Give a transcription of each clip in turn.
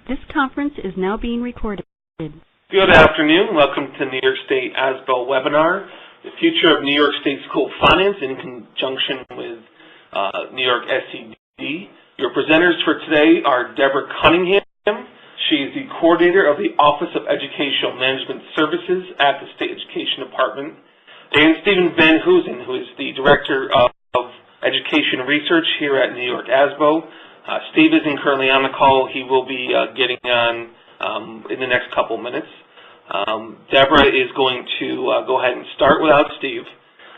This conference is now being recorded. Good afternoon. Welcome to New York State ASBO webinar, The Future of New York State School Finance in conjunction with New York SCD. Your presenters for today are Deborah Cunningham. She is the coordinator of the Office of Educational Management Services at the State Education Department, and Stephen Van Hoosen, who is the Director of Education Research here at New York ASBO. Steve isn't currently on the call. He will be getting on in the next couple minutes. Deborah is going to go ahead and start without Steve.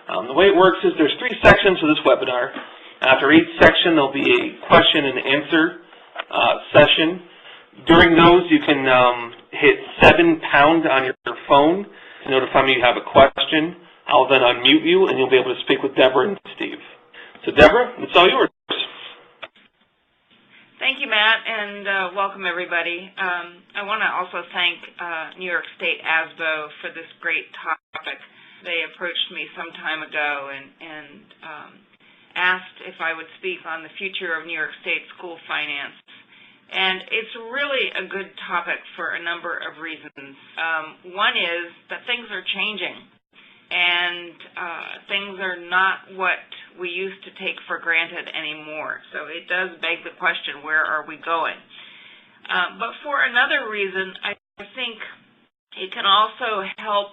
The way it works is there's 3 sections to this webinar. After each section, there'll be a question and answer session. During those, you can hit 7# on your phone to notify me you have a question. I'll then unmute you, and you'll be able to speak with Deborah and Steve. So, Deborah, it's all yours. Thank you, Matt, and welcome everybody. I want to also thank New York State ASBO for this great topic. They approached me some time ago and asked if I would speak on the future of New York State school finance. And it's really a good topic for a number of reasons. One is that things are changing, and things are not what we used to take for granted anymore. So it does beg the question, where are we going? But for another reason, I think it can also help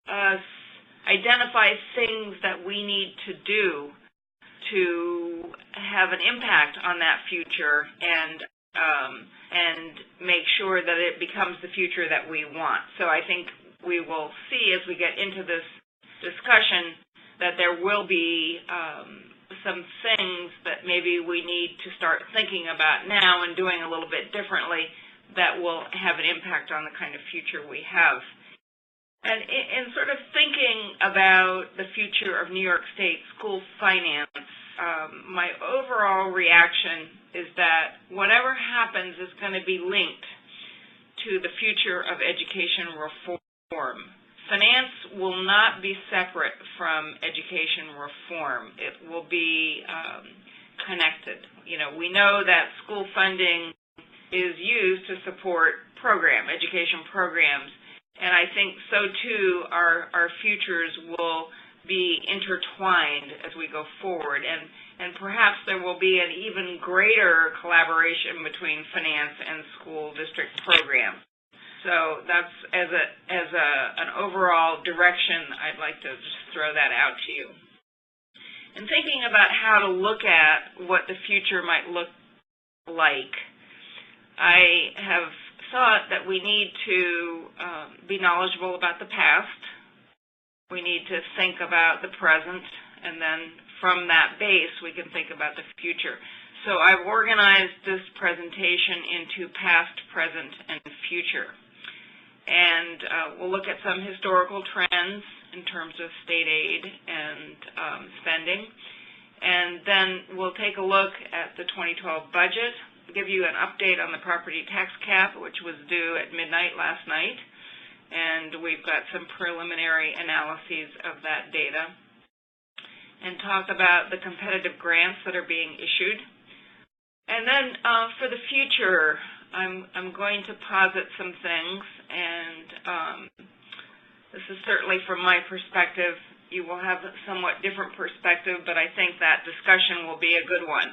us identify things that we need to do to have an impact on that future and make sure that it becomes the future that we want. So I think we will see as we get into this discussion that there will be some things that maybe we need to start thinking about now and doing a little bit differently that will have an impact on the kind of future we have. And in sort of thinking about the future of New York State school finance, my overall reaction is that whatever happens is going to be linked to the future of education reform. Finance will not be separate from education reform. It will be connected. You know, we know that school funding is used to support education programs, and I think so too our futures will be intertwined as we go forward, and perhaps there will be an even greater collaboration between finance and school district programs. So that's as an overall direction, I'd like to just throw that out to you. And thinking about how to look at what the future might look like, I have thought that we need to be knowledgeable about the past. We need to think about the present, and then from that base, we can think about the future. So I've organized this presentation into past, present, and future. And we'll look at some historical trends in terms of state aid and spending. And then we'll take a look at the 2012 budget, give you an update on the property tax cap, which was due at midnight last night. And we've got some preliminary analyses of that data. And talk about the competitive grants that are being issued. And then for the future, I'm going to posit some things, and this is certainly from my perspective. You will have a somewhat different perspective, but I think that discussion will be a good one.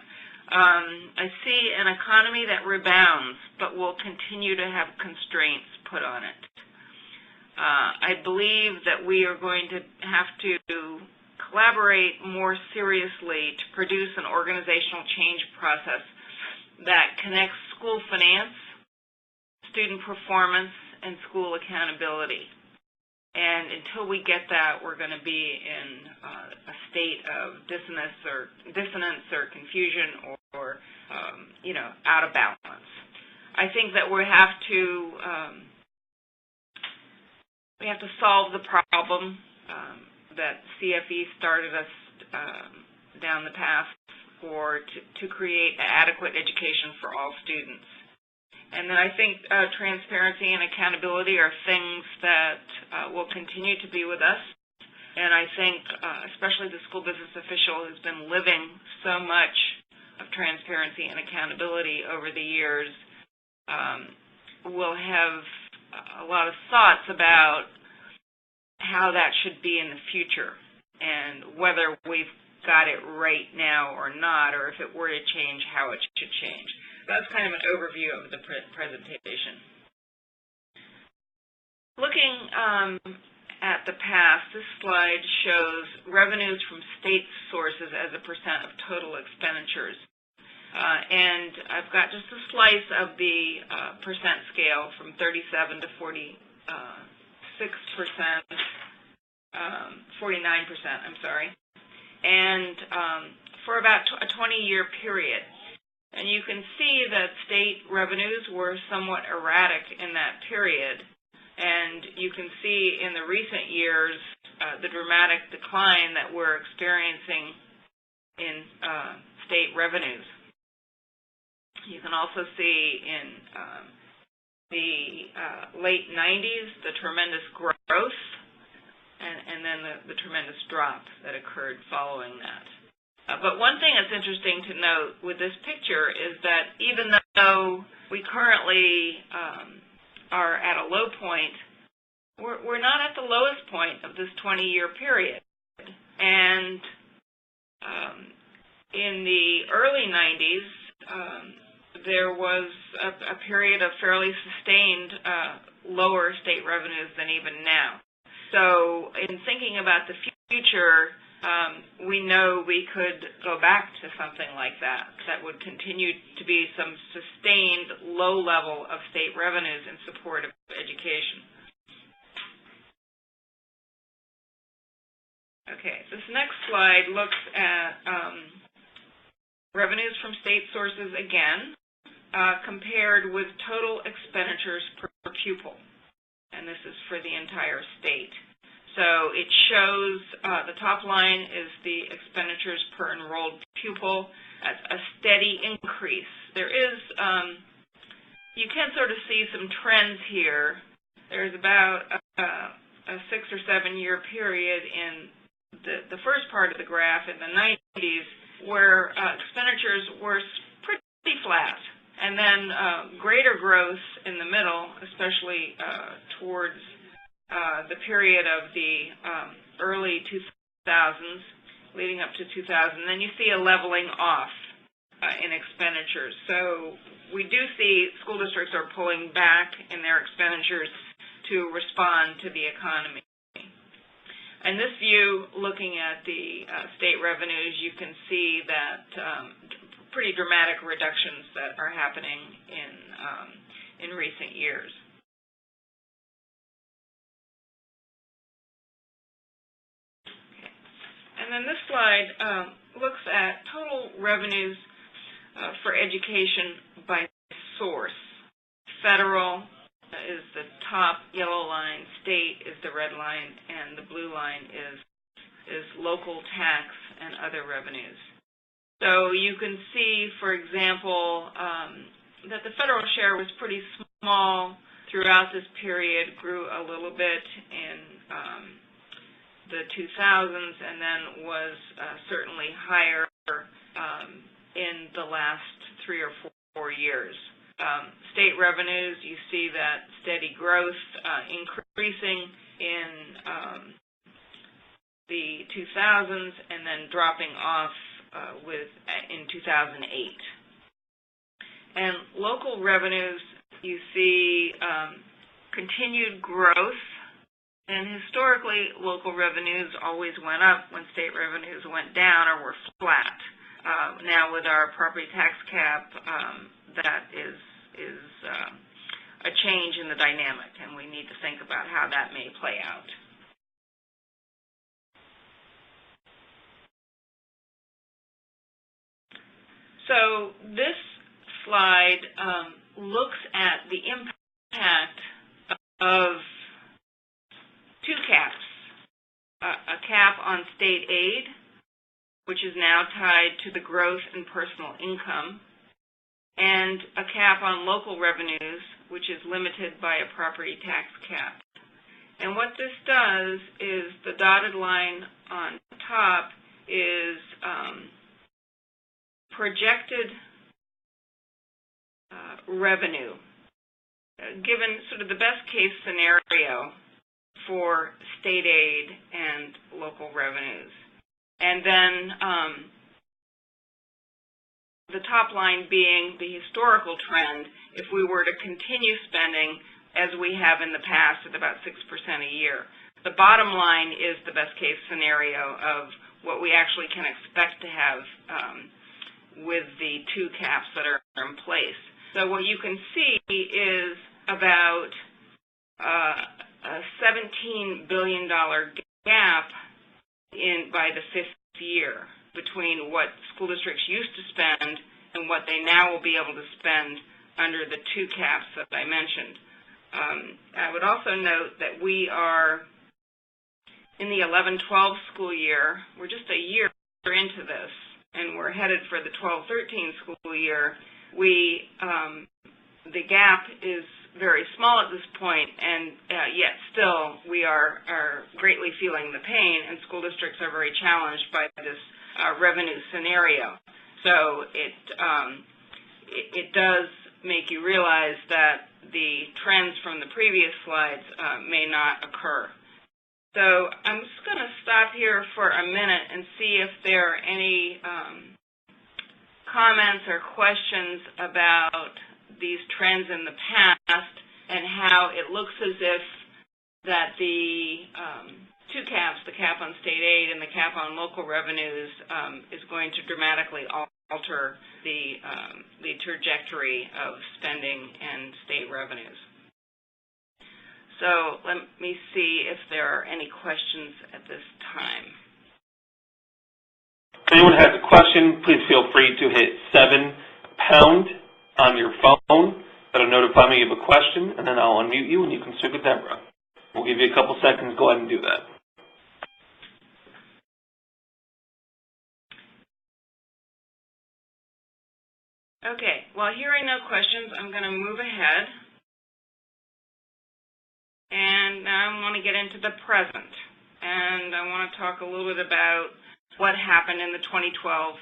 I see an economy that rebounds, but will continue to have constraints put on it. I believe that we are going to have to collaborate more seriously to produce an organizational change process that connects school finance, student performance, and school accountability. And until we get that, we're going to be in a state of dissonance or confusion or out of balance. I think that we have to solve the problem that CFE started us down the path to create adequate education for all students. And then I think transparency and accountability are things that will continue to be with us. And I think especially the school business official who's been living so much of transparency and accountability over the years will have a lot of thoughts about how that should be in the future and whether we've got it right now or not, or if it were to change, how it should change. That's kind of an overview of the presentation. Looking at the past, this slide shows revenues from state sources as a percent of total expenditures. And I've got just a slice of the percent scale from 37 to 46%, 49%, I'm sorry, and for about a 20-year period. And you can see that state revenues were somewhat erratic in that period. And you can see in the recent years the dramatic decline that we're experiencing in state revenues. You can also see in the late 90s the tremendous growth and then the tremendous drop that occurred following that. But one thing that's interesting to note with this picture is that even though we currently are at a low point, we're not at the lowest point of this 20-year period. And in the early 90s, there was a period of fairly sustained lower state revenues than even now. So in thinking about the future, we know we could go back to something like that would continue to be some sustained low level of state revenues in support of education. Okay, this next slide looks at revenues from state sources again, compared with total expenditures per pupil. And this is for the entire state. So it shows the top line is the expenditures per enrolled pupil at a steady increase. There is, you can sort of see some trends here. There's about a 6 or 7 year period in the first part of the graph in the 90s where expenditures were pretty flat. And then greater growth in the middle, especially towards the period of the early 2000s, leading up to 2000. Then you see a leveling off in expenditures. So we do see school districts are pulling back in their expenditures to respond to the economy. In this view, looking at the state revenues, you can see that pretty dramatic reductions that are happening in recent years. Okay. And then this slide looks at total revenues for education by source. Federal is the top yellow line, state is the red line, and the blue line is local tax and other revenues. So you can see, for example, that the federal share was pretty small throughout this period, grew a little bit in the 2000s, and then was certainly higher in the last 3 or 4 years. State revenues, you see that steady growth increasing in the 2000s and then dropping off in 2008. And local revenues, you see continued growth. And historically, local revenues always went up when state revenues went down or were flat. Now with our property tax cap, that is a change in the dynamic, and we need to think about how that may play out. So this slide looks at the impact of 2 caps, a cap on state aid, which is now tied to the growth in personal income, and a cap on local revenues, which is limited by a property tax cap. And what this does is the dotted line on top is projected revenue given sort of the best case scenario for state aid and local revenues. And then the top line being the historical trend if we were to continue spending as we have in the past at about 6% a year. The bottom line is the best case scenario of what we actually can expect to have with the two caps that are in place. So what you can see is about a $17 billion gap by the fifth year between what school districts used to spend and what they now will be able to spend under the two caps that I mentioned. I would also note that we are in the 11-12 school year. We're just a year into this, and we're headed for the 12-13 school year. The gap is very small at this point, and yet still we are greatly feeling the pain, and school districts are very challenged by this revenue scenario. So it does make you realize that the trends from the previous slides may not occur. So I'm just going to stop here for a minute and see if there are any comments or questions about these trends in the past and how it looks as if that the two caps, the cap on state aid and the cap on local revenues, is going to dramatically alter the trajectory of spending and state revenues. So let me see if there are any questions at this time. If anyone has a question, please feel free to hit 7# on your phone. That'll notify me of a question, and then I'll unmute you and you can speak with Deborah. We'll give you a couple seconds. Go ahead and do that. Okay, well, hearing no questions, I'm going to move ahead. And now I want to get into the present. And I want to talk a little bit about what happened in the 2012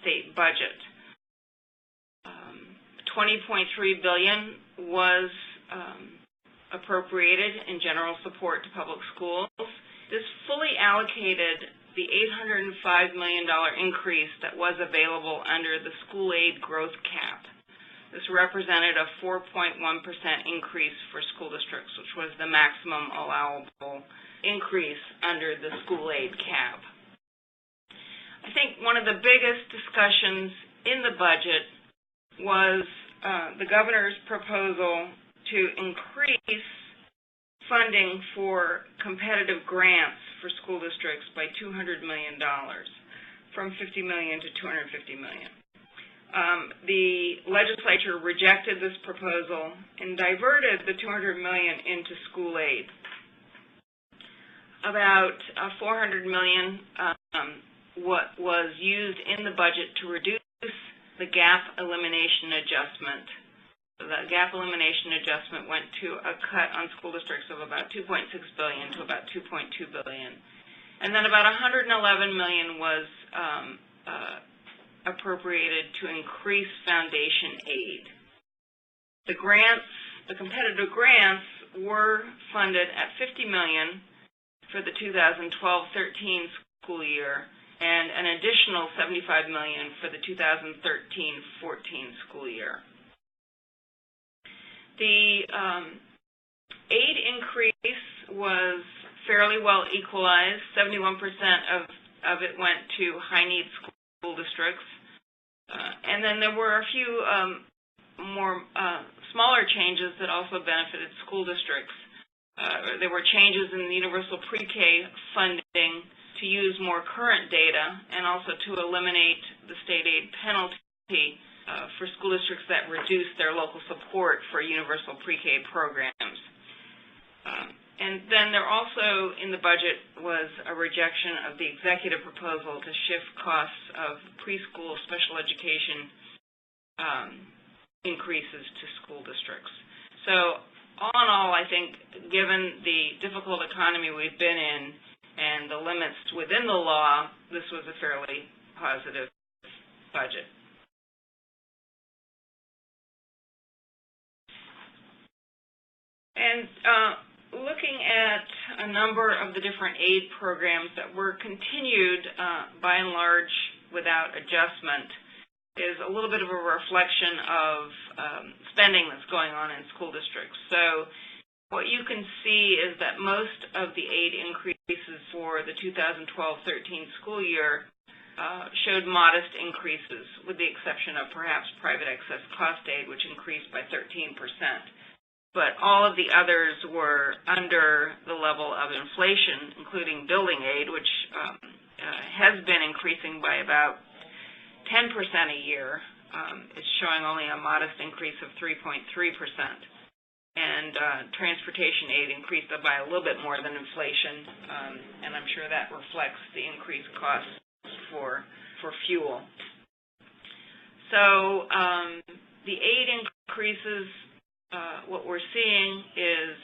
state budget. $20.3 billion was appropriated in general support to public schools. This fully allocated the $805 million increase that was available under the school aid growth cap. This represented a 4.1% increase for school districts, which was the maximum allowable increase under the school aid cap. I think one of the biggest discussions in the budget was the governor's proposal to increase funding for competitive grants for school districts by $200 million, from $50 million to $250 million. The legislature rejected this proposal and diverted the $200 million into school aid. About $400 million was used in the budget to reduce the gap elimination adjustment. The gap elimination adjustment went to a cut on school districts of about $2.6 billion to about $2.2 billion. And then about $111 million was appropriated to increase foundation aid. The grants, the competitive grants, were funded at $50 million for the 2012-13 school year and an additional $75 million for the 2013-14 school year. The aid increase was fairly well equalized. 71% of it went to high-need school districts. And then there were a few more smaller changes that also benefited school districts. There were changes in the universal pre-K funding to use more current data and also to eliminate the state aid penalty for school districts that reduce their local support for universal pre-K programs. And then there also in the budget was a rejection of the executive proposal to shift costs of preschool special education increases to school districts. So all in all, I think given the difficult economy we've been in and the limits within the law, this was a fairly positive budget. And looking at a number of the different aid programs that were continued by and large without adjustment is a little bit of a reflection of spending that's going on in school districts. So what you can see is that most of the aid increases for the 2012-13 school year showed modest increases, with the exception of perhaps private excess cost aid, which increased by 13%. But all of the others were under the level of inflation, including building aid, which has been increasing by about 10% a year. It's showing only a modest increase of 3.3%. And transportation aid increased by a little bit more than inflation, and I'm sure that reflects the increased costs for fuel. So the aid increases, what we're seeing is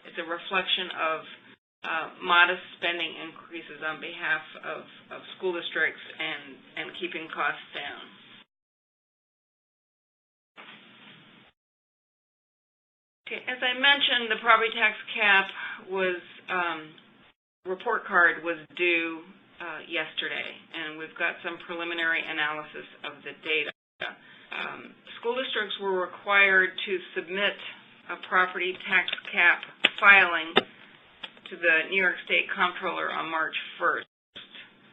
it's a reflection of modest spending increases on behalf of school districts and keeping costs down. Okay, as I mentioned, the property tax cap was report card was due yesterday, and we've got some preliminary analysis of the data. School districts were required to submit a property tax cap filing to the New York State Comptroller on March 1st,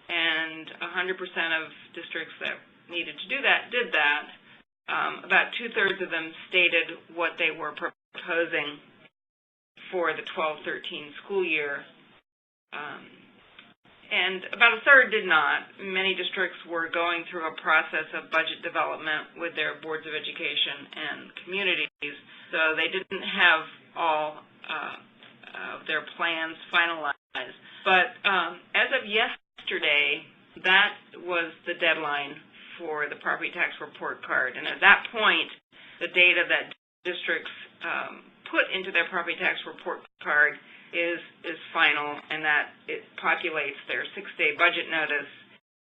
and 100% of districts that needed to do that did that. About two-thirds of them stated what they were proposing for the 12-13 school year, and about a third did not. Many districts were going through a process of budget development with their boards of education and communities, so they didn't have all of their plans finalized. But as of yesterday, that was the deadline for the property tax report card, and at that point, the data that districts put into their property tax report card is final, and that it populates their 6-day budget notice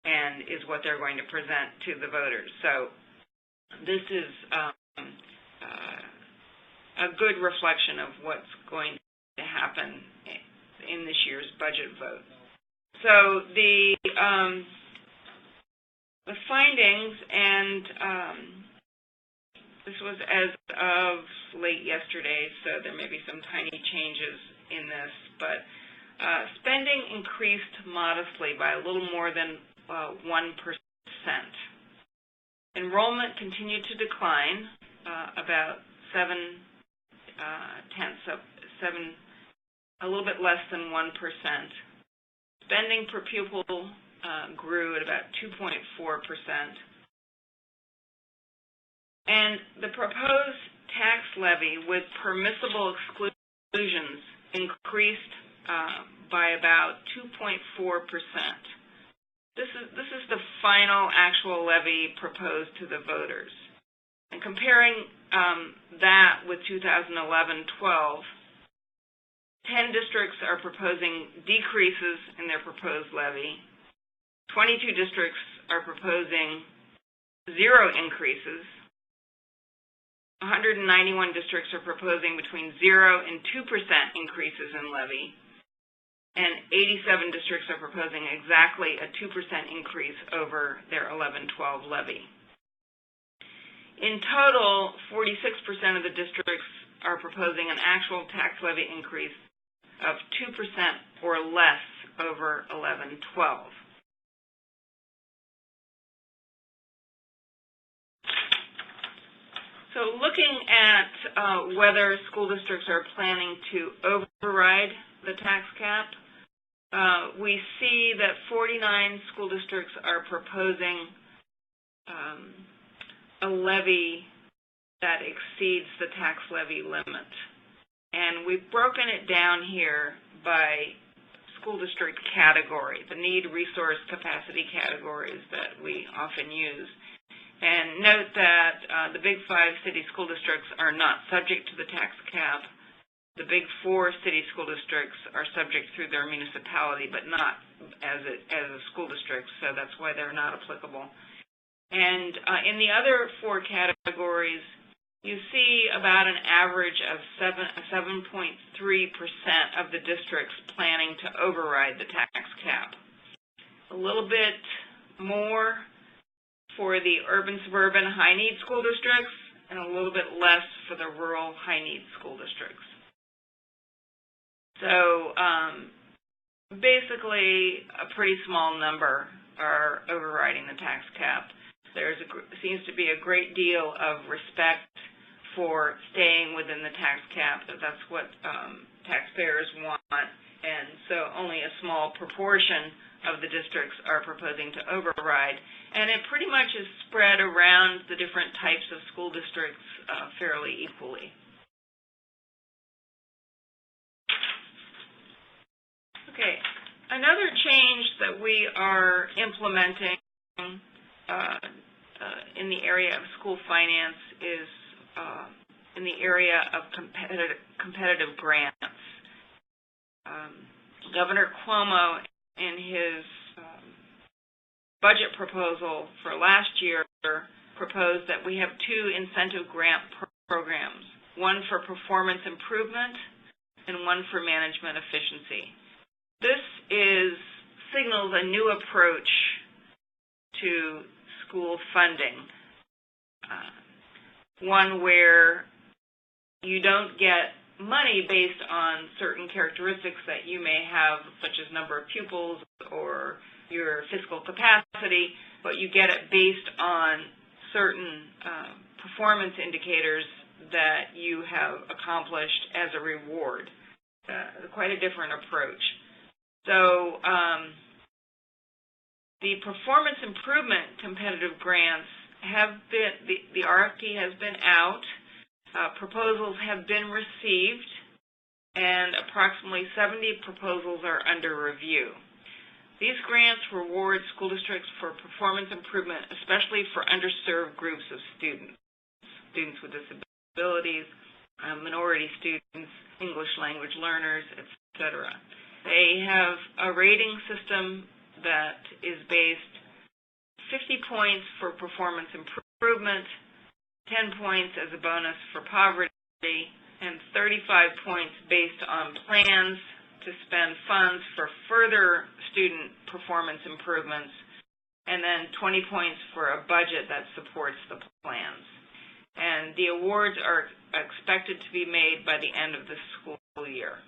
and is what they're going to present to the voters. So this is a good reflection of what's going to happen in this year's budget vote. So the findings, and this was as of late yesterday, so there may be some tiny changes in this, but spending increased modestly by a little more than 1%. Enrollment continued to decline about a little bit less than 1%. Spending per pupil grew at about 2.4%. And the proposed tax levy with permissible exclusions increased by about 2.4%. This is the final actual levy proposed to the voters. And comparing that with 2011-12, 10 districts are proposing decreases in their proposed levy. 22 districts are proposing 0 increases. 191 districts are proposing between 0 and 2% increases in levy, and 87 districts are proposing exactly a 2% increase over their 11-12 levy. In total, 46% of the districts are proposing an actual tax levy increase of 2% or less over 11-12. So looking at whether school districts are planning to override the tax cap, we see that 49 school districts are proposing a levy that exceeds the tax levy limit. And we've broken it down here by school district category, the need, resource, capacity categories that we often use. And note that the Big 5 city school districts are not subject to the tax cap. The Big 4 city school districts are subject through their municipality, but not as a school district, so that's why they're not applicable. And in the other 4 categories, you see about an average of 7.3% of the districts planning to override the tax cap. A little bit more for the urban, suburban, high-need school districts, and a little bit less for the rural, high-need school districts. So basically, a pretty small number are overriding the tax cap. There seems to be a great deal of respect for staying within the tax cap. That's what taxpayers want, and so only a small proportion of the districts are proposing to override, and it pretty much is spread around the different types of school districts fairly equally. Okay, another change that we are implementing in the area of school finance is in the area of competitive grants. Governor Cuomo, in his budget proposal for last year, proposed that we have two incentive grant programs, one for performance improvement and one for management efficiency. This signals a new approach to school funding, one where you don't get money based on certain characteristics that you may have, such as number of pupils or your fiscal capacity, but you get it based on certain performance indicators that you have accomplished as a reward. Quite a different approach. So the performance improvement competitive grants have been, the RFP has been out. Proposals have been received, and approximately 70 proposals are under review. These grants reward school districts for performance improvement, especially for underserved groups of students, students with disabilities, minority students, English language learners, etc. They have a rating system that is based 50 points for performance improvement, 10 points as a bonus for poverty, and 35 points based on plans to spend funds for further student performance improvements, and then 20 points for a budget that supports the plans. And the awards are expected to be made by the end of the school year.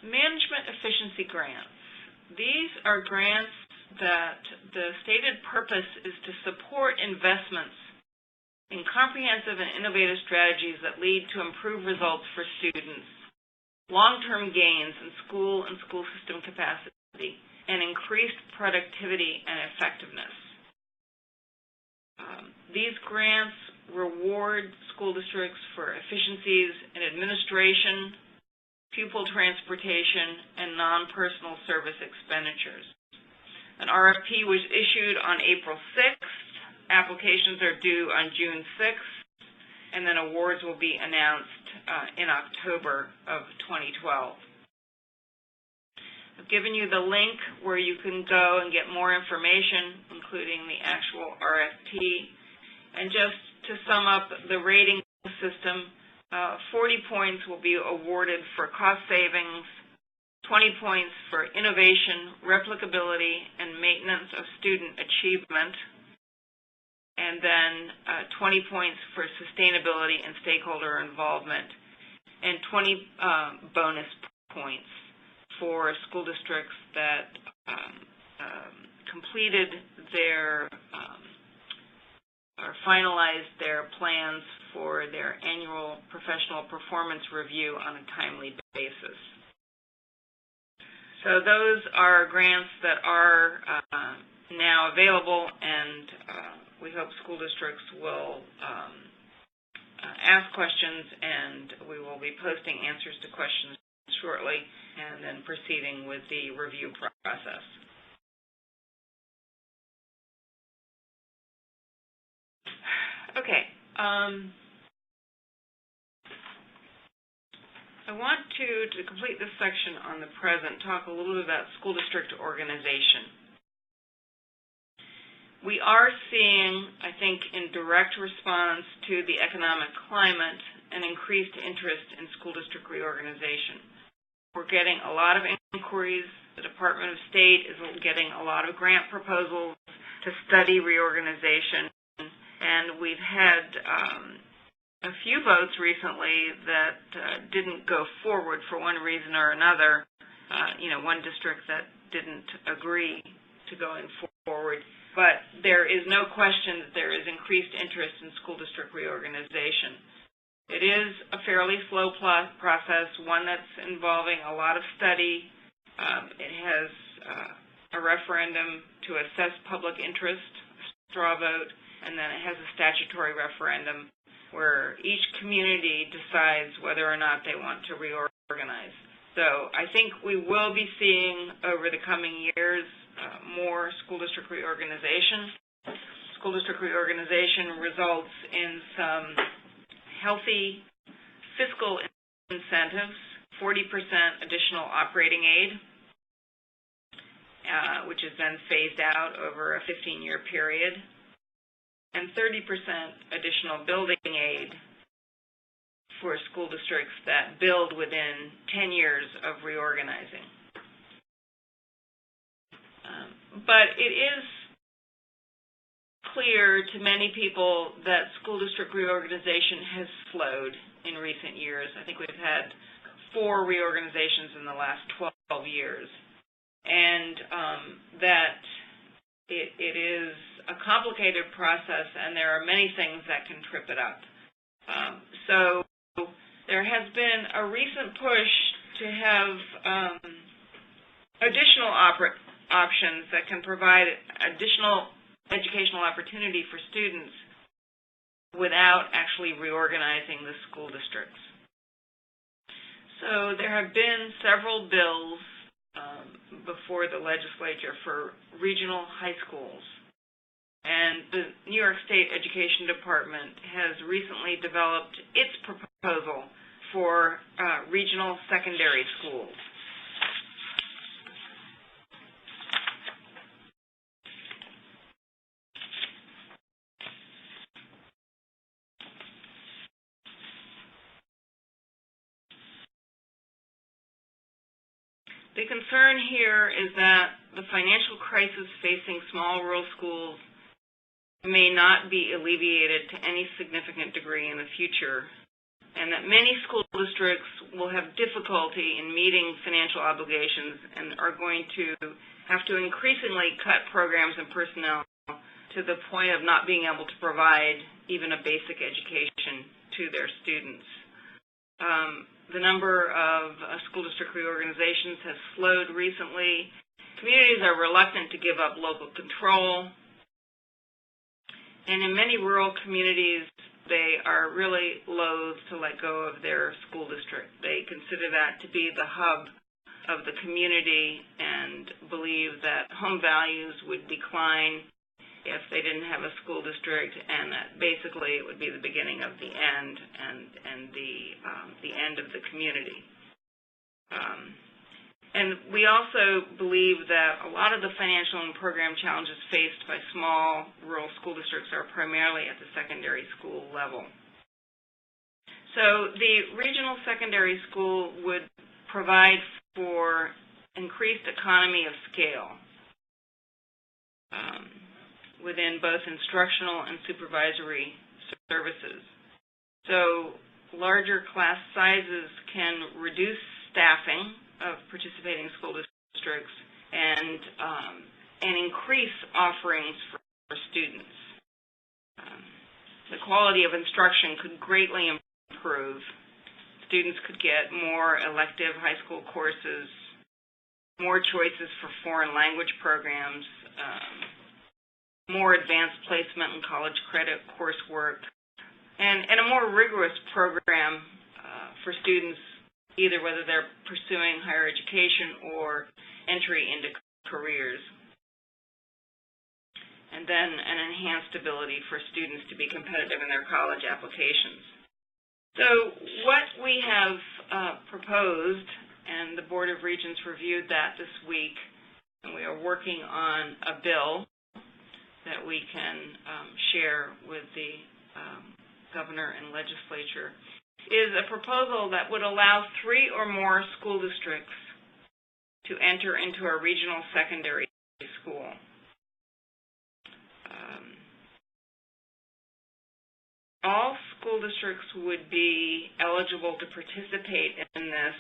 Management efficiency grants. These are grants that the stated purpose is to support investments in comprehensive and innovative strategies that lead to improved results for students, long-term gains in school and school system capacity, and increased productivity and effectiveness. These grants reward school districts for efficiencies in administration, pupil transportation, and non-personal service expenditures. An RFP was issued on April 6th. Applications are due on June 6th, and then awards will be announced in October of 2012. I've given you the link where you can go and get more information, including the actual RFP. And just to sum up the rating system, 40 points will be awarded for cost savings, 20 points for innovation, replicability, and maintenance of student achievement, and then 20 points for sustainability and stakeholder involvement, and 20 bonus points for school districts that completed their or finalized their plans for their annual professional performance review on a timely basis. So those are grants that are now available, and we hope school districts will ask questions, and we will be posting answers to questions shortly and then proceeding with the review process. Okay. I want to complete this section on the present, talk a little bit about school district organization. We are seeing, I think, in direct response to the economic climate, an increased interest in school district reorganization. We're getting a lot of inquiries. The Department of State is getting a lot of grant proposals to study reorganization, and we've had a few votes recently that didn't go forward for one reason or another. One district that didn't agree to going forward. But there is no question that there is increased interest in school district reorganization. It is a fairly slow process, one that's involving a lot of study. It has a referendum to assess public interest, a straw vote, and then it has a statutory referendum where each community decides whether or not they want to reorganize. So I think we will be seeing over the coming years more school district reorganization. School district reorganization results in some healthy fiscal incentives, 40% additional operating aid, which has been phased out over a 15-year period, and 30% additional building aid for school districts that build within 10 years of reorganizing. But it is clear to many people that school district reorganization has slowed in recent years. I think we've had 4 reorganizations in the last 12 years, and that it is a complicated process, and there are many things that can trip it up. So there has been a recent push to have additional options that can provide additional educational opportunity for students without actually reorganizing the school districts. So there have been several bills before the legislature for regional high schools, and the New York State Education Department has recently developed its proposal for regional secondary schools. The concern here is that the financial crisis facing small rural schools may not be alleviated to any significant degree in the future, and that many school districts will have difficulty in meeting financial obligations and are going to have to increasingly cut programs and personnel to the point of not being able to provide even a basic education to their students. The number of school district reorganizations has slowed recently. Communities are reluctant to give up local control. And in many rural communities, they are really loath to let go of their school district. They consider that to be the hub of the community and believe that home values would decline if they didn't have a school district, and that basically it would be the beginning of the end and the end of the community. And we also believe that a lot of the financial and program challenges faced by small rural school districts are primarily at the secondary school level. So the regional secondary school would provide for increased economy of scale within both instructional and supervisory services. So larger class sizes can reduce staffing of participating school districts and increase offerings for students. The quality of instruction could greatly improve. Students could get more elective high school courses, more choices for foreign language programs, more advanced placement and college credit coursework, and a more rigorous program for students, either whether they're pursuing higher education or entry into careers. And then an enhanced ability for students to be competitive in their college applications. So what we have proposed, and the Board of Regents reviewed that this week, and we are working on a bill that we can share with the governor and legislature is a proposal that would allow 3 or more school districts to enter into a regional secondary school. All school districts would be eligible to participate in this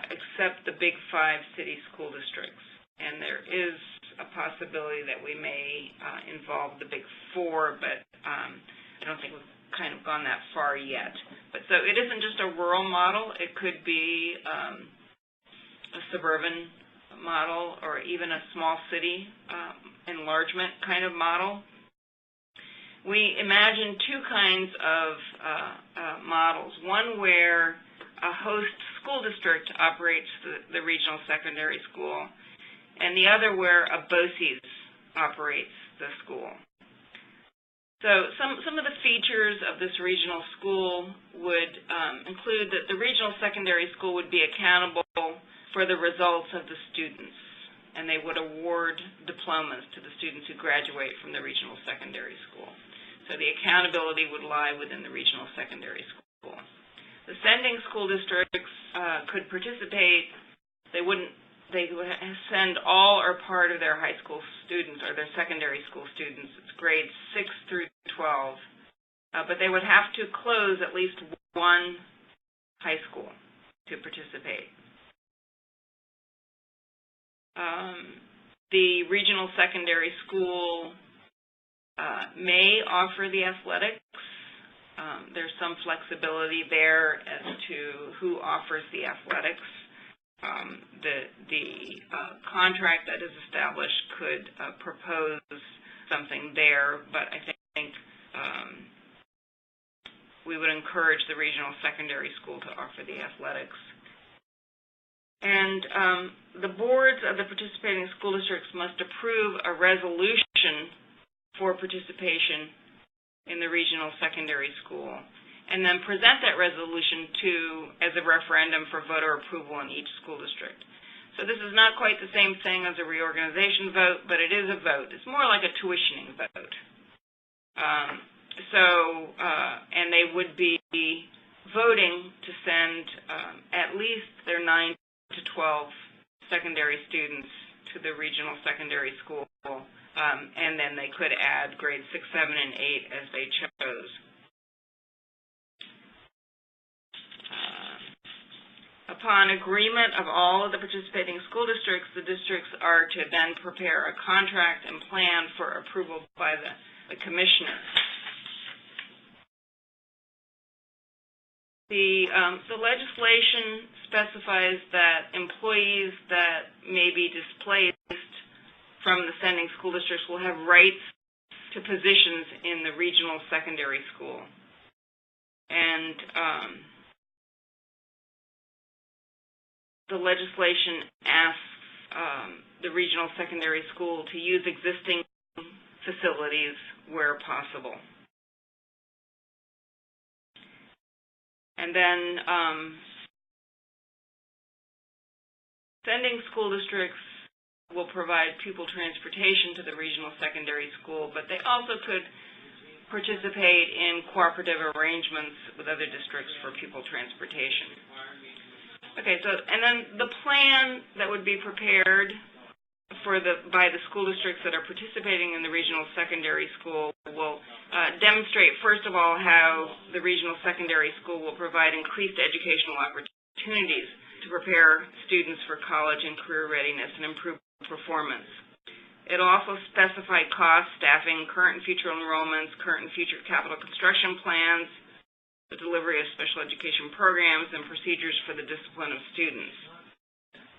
except the big 5 city school districts. And there is a possibility that we may involve the big 4, but I don't think we've kind of gone that far yet. But so it isn't just a rural model. It could be a suburban model or even a small city enlargement kind of model. We imagine 2 kinds of models. One where a host school district operates the regional secondary school, and the other where a BOCES operates the school. So some of the features of this regional school would include that the regional secondary school would be accountable for the results of the students, and they would award diplomas to the students who graduate from the regional secondary school. So the accountability would lie within the regional secondary school. The sending school districts could participate. They would send all or part of their high school students or their secondary school students. It's grades 6 through 12. But they would have to close at least 1 high school to participate. The regional secondary school may offer the athletics. There's some flexibility there as to who offers the athletics. The contract that is established could propose something there, but I think we would encourage the regional secondary school to offer the athletics. And the boards of the participating school districts must approve a resolution for participation in the regional secondary school, and then present that resolution as a referendum for voter approval in each school district. So this is not quite the same thing as a reorganization vote, but it is a vote. It's more like a tuitioning vote. And they would be voting to send at least their 9 to 12 secondary students to the regional secondary school. And then they could add grades 6, 7, and 8 as they chose. Upon agreement of all of the participating school districts, the districts are to then prepare a contract and plan for approval by the commissioner. The legislation specifies that employees that may be displaced from the sending school districts will have rights to positions in the regional secondary school. And the legislation asks the regional secondary school to use existing facilities where possible. And then sending school districts will provide pupil transportation to the regional secondary school, but they also could participate in cooperative arrangements with other districts for pupil transportation. Okay, so and then the plan that would be prepared by the school districts that are participating in the regional secondary school will demonstrate, first of all, how the regional secondary school will provide increased educational opportunities to prepare students for college and career readiness and improve performance. It'll also specify cost, staffing, current and future enrollments, current and future capital construction plans, the delivery of special education programs, and procedures for the discipline of students.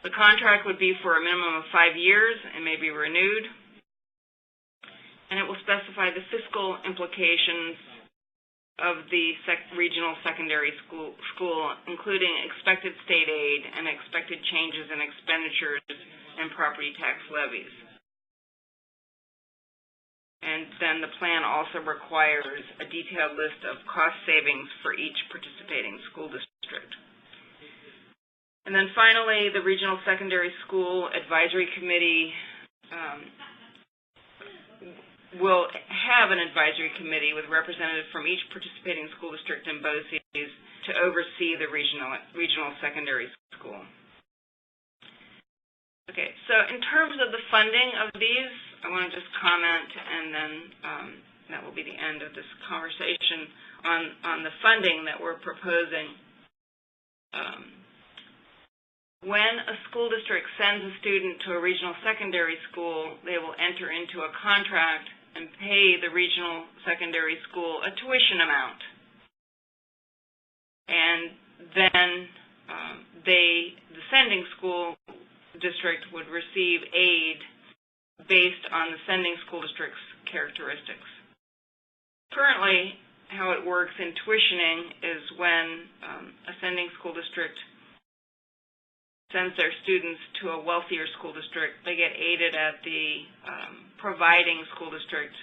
The contract would be for a minimum of 5 years and may be renewed. And it will specify the fiscal implications of the regional secondary school, including expected state aid and expected changes in expenditures and property tax levies. And then the plan also requires a detailed list of cost savings for each participating school district. And then finally, the Regional Secondary School Advisory Committee will have an advisory committee with representatives from each participating school district in BOCES to oversee the regional secondary school. Okay, so in terms of the funding of these, I want to just comment, and then that will be the end of this conversation on the funding that we're proposing. When a school district sends a student to a regional secondary school, they will enter into a contract and pay the regional secondary school a tuition amount. And then the sending school district would receive aid based on the sending school district's characteristics. Currently, how it works in tuitioning is when a sending school district sends their students to a wealthier school district, they get aided at the providing school district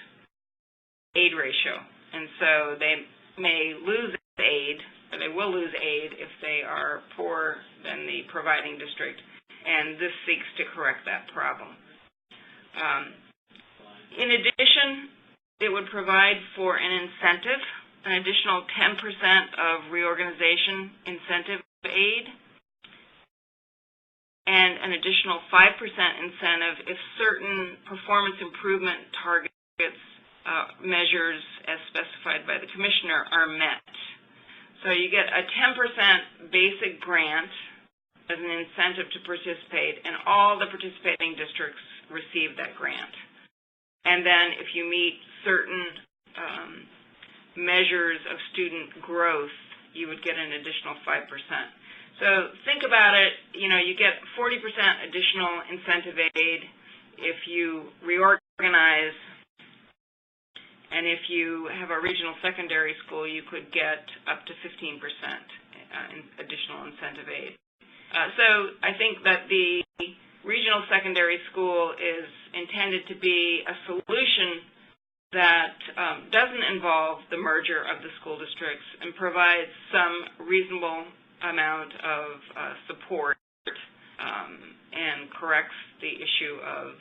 aid ratio. And so they may lose aid, or they will lose aid if they are poorer than the providing district, and this seeks to correct that problem. In addition, it would provide for an incentive, an additional 10% of reorganization incentive aid, and an additional 5% incentive if certain performance improvement targets measures as specified by the commissioner are met. So you get a 10% basic grant as an incentive to participate, and all the participating districts receive that grant. And then if you meet certain measures of student growth, you would get an additional 5%. So think about it, you get 40% additional incentive aid if you reorganize, and if you have a regional secondary school, you could get up to 15% additional incentive aid. So I think that the regional secondary school is intended to be a solution that doesn't involve the merger of the school districts and provides some reasonable amount of support and corrects the issue of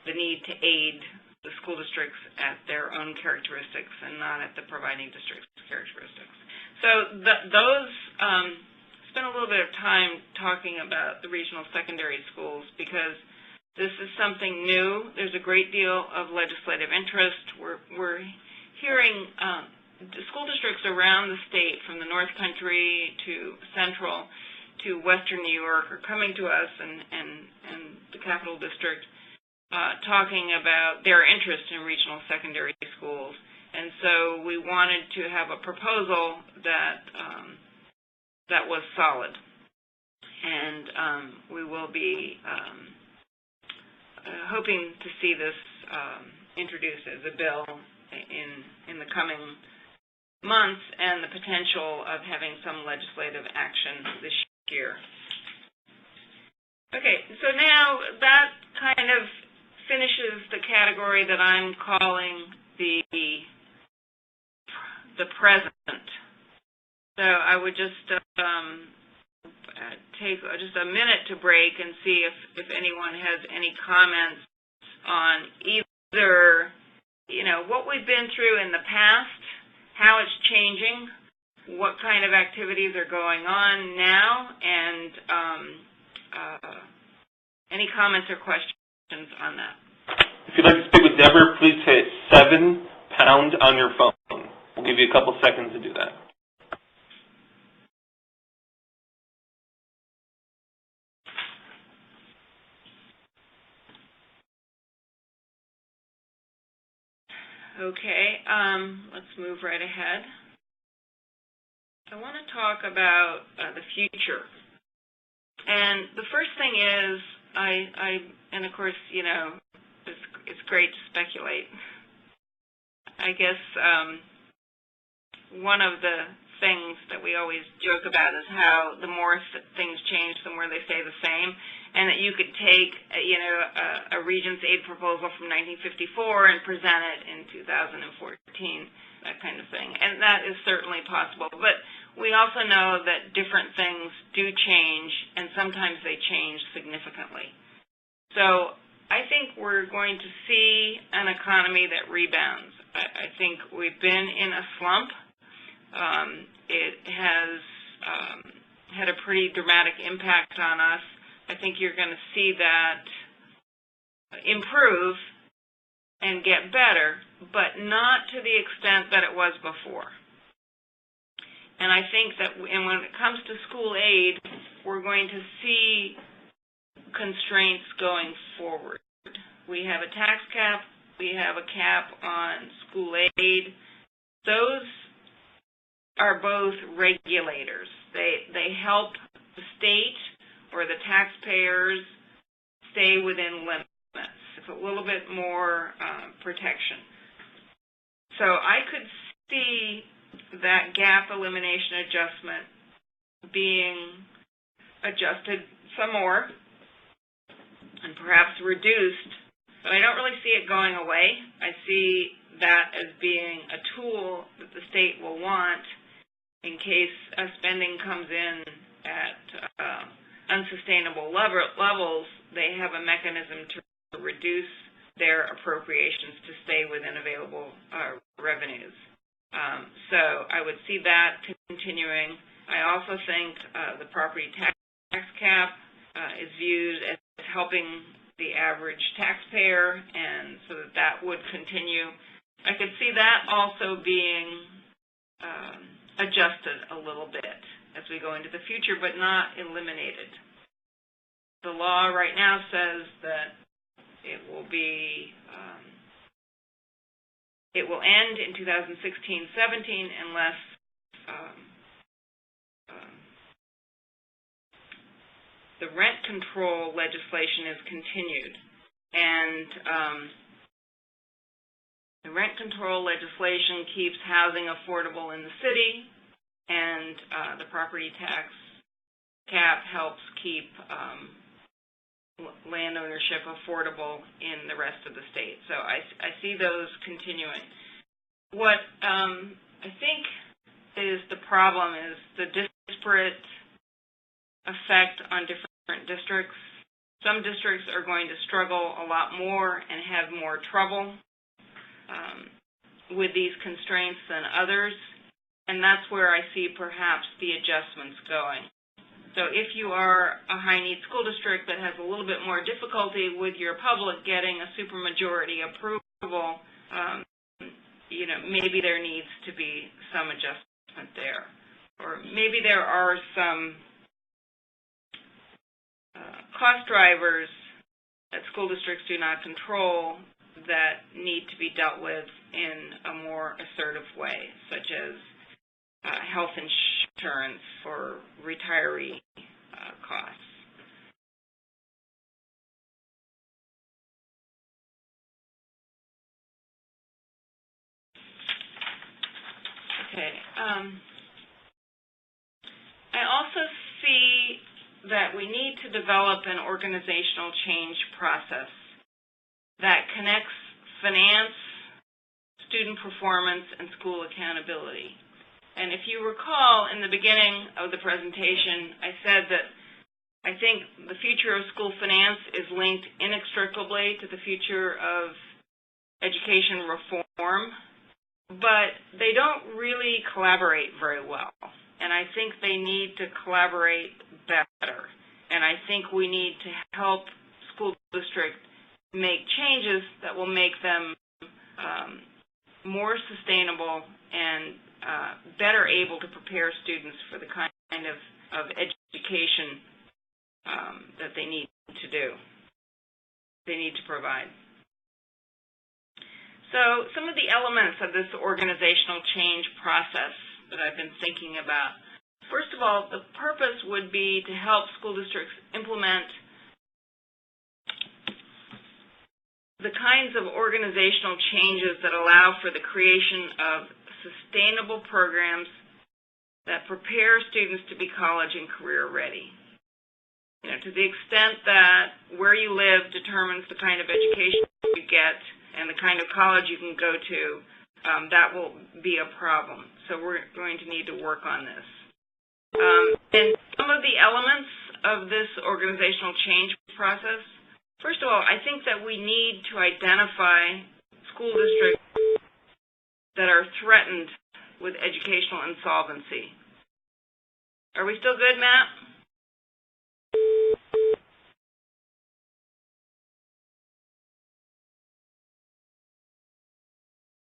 the need to aid the school districts at their own characteristics and not at the providing district's characteristics. So those spent a little bit of time talking about the regional secondary schools because this is something new. There's a great deal of legislative interest. We're hearing school districts around the state, from the North Country to Central to Western New York, are coming to us and the Capital District talking about their interest in regional secondary schools. And so we wanted to have a proposal that was solid. And we will be hoping to see this introduced as a bill in the coming months, and the potential of having some legislative action this year. Okay, so now that kind of finishes the category that I'm calling the present. So I would just take just a minute to break and see if anyone has any comments on either, what we've been through in the past, how it's changing, what kind of activities are going on now, and any comments or questions on that. If you'd like to speak with Deborah, please hit 7# on your phone. We'll give you a couple seconds to do that. Okay, let's move right ahead. I want to talk about the future. And the first thing is, and of course, it's great to speculate. I guess one of the things that we always joke about is how the more things change, the more they stay the same, and that you could take, a Regents aid proposal from 1954 and present it in 2014, that kind of thing. And that is certainly possible. But we also know that different things do change, and sometimes they change significantly. So I think we're going to see an economy that rebounds. I think we've been in a slump. It has had a pretty dramatic impact on us. I think you're going to see that improve and get better, but not to the extent that it was before. And I think that when it comes to school aid, we're going to see constraints going forward. We have a tax cap, we have a cap on school aid. Those are both regulators. They help the state or the taxpayers stay within limits. It's a little bit more protection. So I could see that gap elimination adjustment being adjusted some more and perhaps reduced, but I don't really see it going away. I see that as being a tool that the state will want in case spending comes in at unsustainable levels. They have a mechanism to reduce their appropriations to stay within available revenues. So I would see that continuing. I also think the property tax cap is viewed as helping the average taxpayer, and so that would continue. I could see that also being adjusted a little bit as we go into the future, but not eliminated. The law right now says that it will be it will end in 2016-17 unless the rent control legislation is continued. And the rent control legislation keeps housing affordable in the city, and the property tax cap helps keep land ownership affordable in the rest of the state. So I see those continuing. What I think is the problem is the disparate effect on different districts. Some districts are going to struggle a lot more and have more trouble with these constraints than others, and that's where I see perhaps the adjustments going. So if you are a high-need school district that has a little bit more difficulty with your public getting a supermajority approval, maybe there needs to be some adjustment there. Or maybe there are some cost drivers that school districts do not control that need to be dealt with in a more assertive way, such as health insurance for retiree costs. Okay. I also see that we need to develop an organizational change process that connects finance, student performance, and school accountability. And if you recall, in the beginning of the presentation, I said that I think the future of school finance is linked inextricably to the future of education reform, but they don't really collaborate very well. And I think they need to collaborate better. And I think we need to help school districts make changes that will make them more sustainable and better able to prepare students for the kind of education that they need to do, they need to provide. So some of the elements of this organizational change process that I've been thinking about. First of all, the purpose would be to help school districts implement the kinds of organizational changes that allow for the creation of sustainable programs that prepare students to be college and career ready. To the extent that where you live determines the kind of education you get and the kind of college you can go to, that will be a problem. So we're going to need to work on this. And some of the elements of this organizational change process First of all, I think that we need to identify school districts that are threatened with educational insolvency. Are we still good, Matt?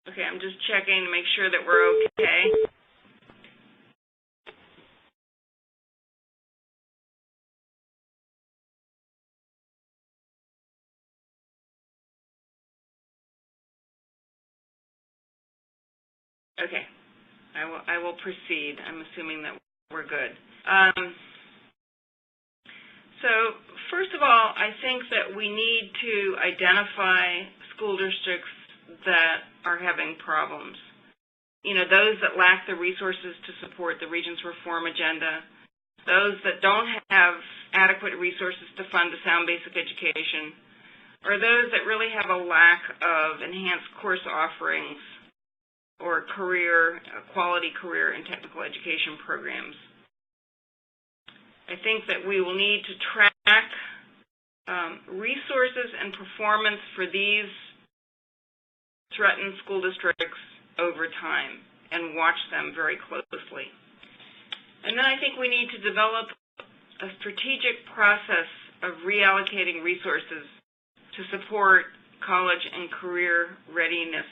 Okay, I'm just checking to make sure that we're okay. Okay, I will proceed. I'm assuming that we're good. So first of all, I think that we need to identify school districts that are having problems. You know, those that lack the resources to support the region's reform agenda, those that don't have adequate resources to fund a sound basic education, or those that really have a lack of enhanced course offerings or quality career and technical education programs. I think that we will need to track resources and performance for these threatened school districts over time and watch them very closely. And then I think we need to develop a strategic process of reallocating resources to support college and career readiness.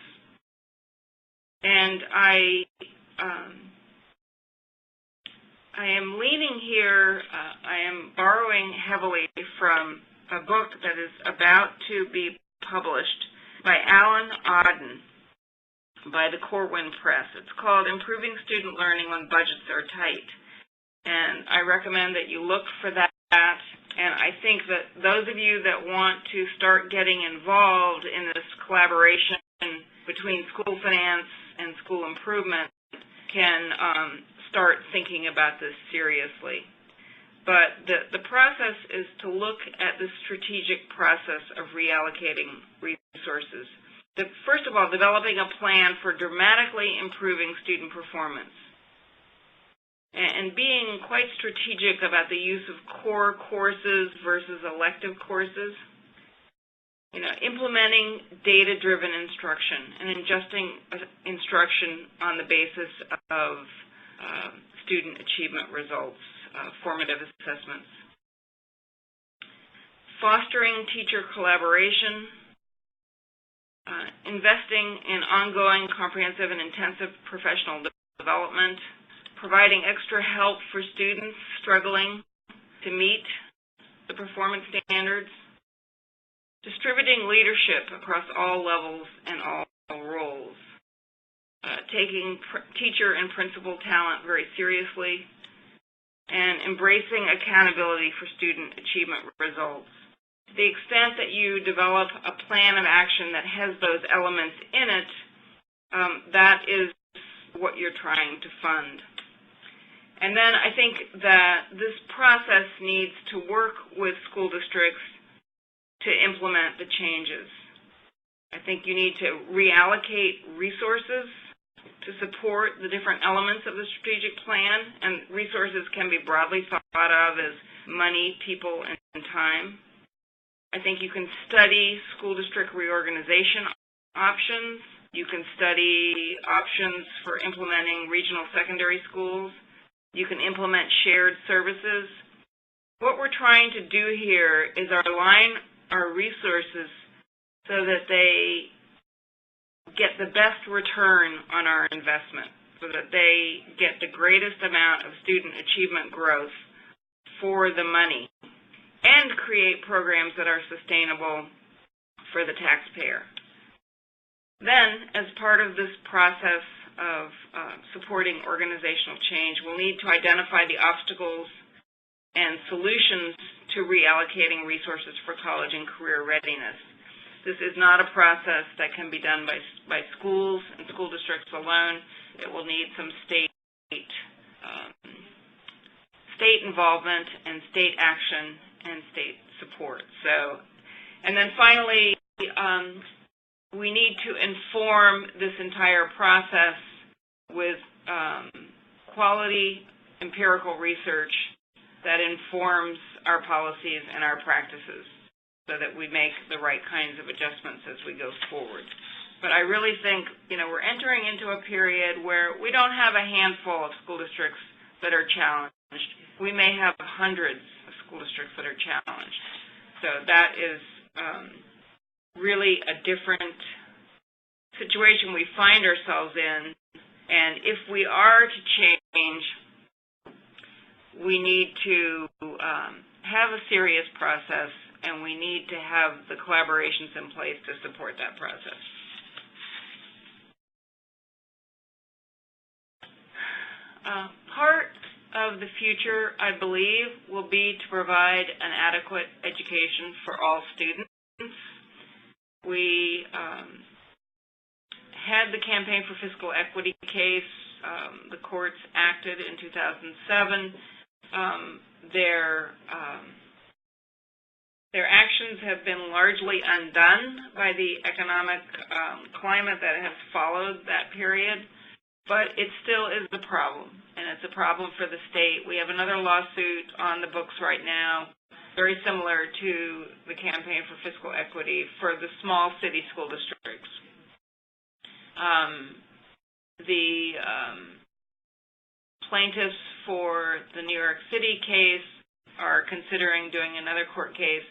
And I am leaning here, I am borrowing heavily from a book that is about to be published by Alan Auden by the Corwin Press. It's called Improving Student Learning When Budgets Are Tight. And I recommend that you look for that. And I think that those of you that want to start getting involved in this collaboration between school finance and school improvement can start thinking about this seriously. But the process is to look at the strategic process of reallocating resources. First of all, developing a plan for dramatically improving student performance and being quite strategic about the use of core courses versus elective courses. You know, implementing data-driven instruction and adjusting instruction on the basis of student achievement results, formative assessments. Fostering teacher collaboration, investing in ongoing comprehensive and intensive professional development, providing extra help for students struggling to meet the performance standards, distributing leadership across all levels and all roles, taking teacher and principal talent very seriously, and embracing accountability for student achievement results. To the extent that you develop a plan of action that has those elements in it, that is what you're trying to fund. And then I think that this process needs to work with school districts to implement the changes. I think you need to reallocate resources to support the different elements of the strategic plan, and resources can be broadly thought of as money, people, and time. I think you can study school district reorganization options. You can study options for implementing regional secondary schools. You can implement shared services. What we're trying to do here is align our resources so that they get the best return on our investment, so that they get the greatest amount of student achievement growth for the money, and create programs that are sustainable for the taxpayer. Then, as part of this process of supporting organizational change, we'll need to identify the obstacles and solutions to reallocating resources for college and career readiness. This is not a process that can be done by schools and school districts alone. It will need some state involvement and state action and state support. So, and then finally, we need to inform this entire process with quality empirical research that informs our policies and our practices. so that we make the right kinds of adjustments as we go forward. But I really think, we're entering into a period where we don't have a handful of school districts that are challenged. We may have hundreds of school districts that are challenged. So that is really a different situation we find ourselves in. And if we are to change, we need to have a serious process, and we need to have the collaborations in place to support that process. Part of the future, I believe, will be to provide an adequate education for all students. We had the Campaign for Fiscal Equity case. The courts acted in 2007. Their actions have been largely undone by the economic climate that has followed that period, but it still is a problem, and it's a problem for the state. We have another lawsuit on the books right now, very similar to the Campaign for Fiscal Equity for the small city school districts. The plaintiffs for the New York City case are considering doing another court case.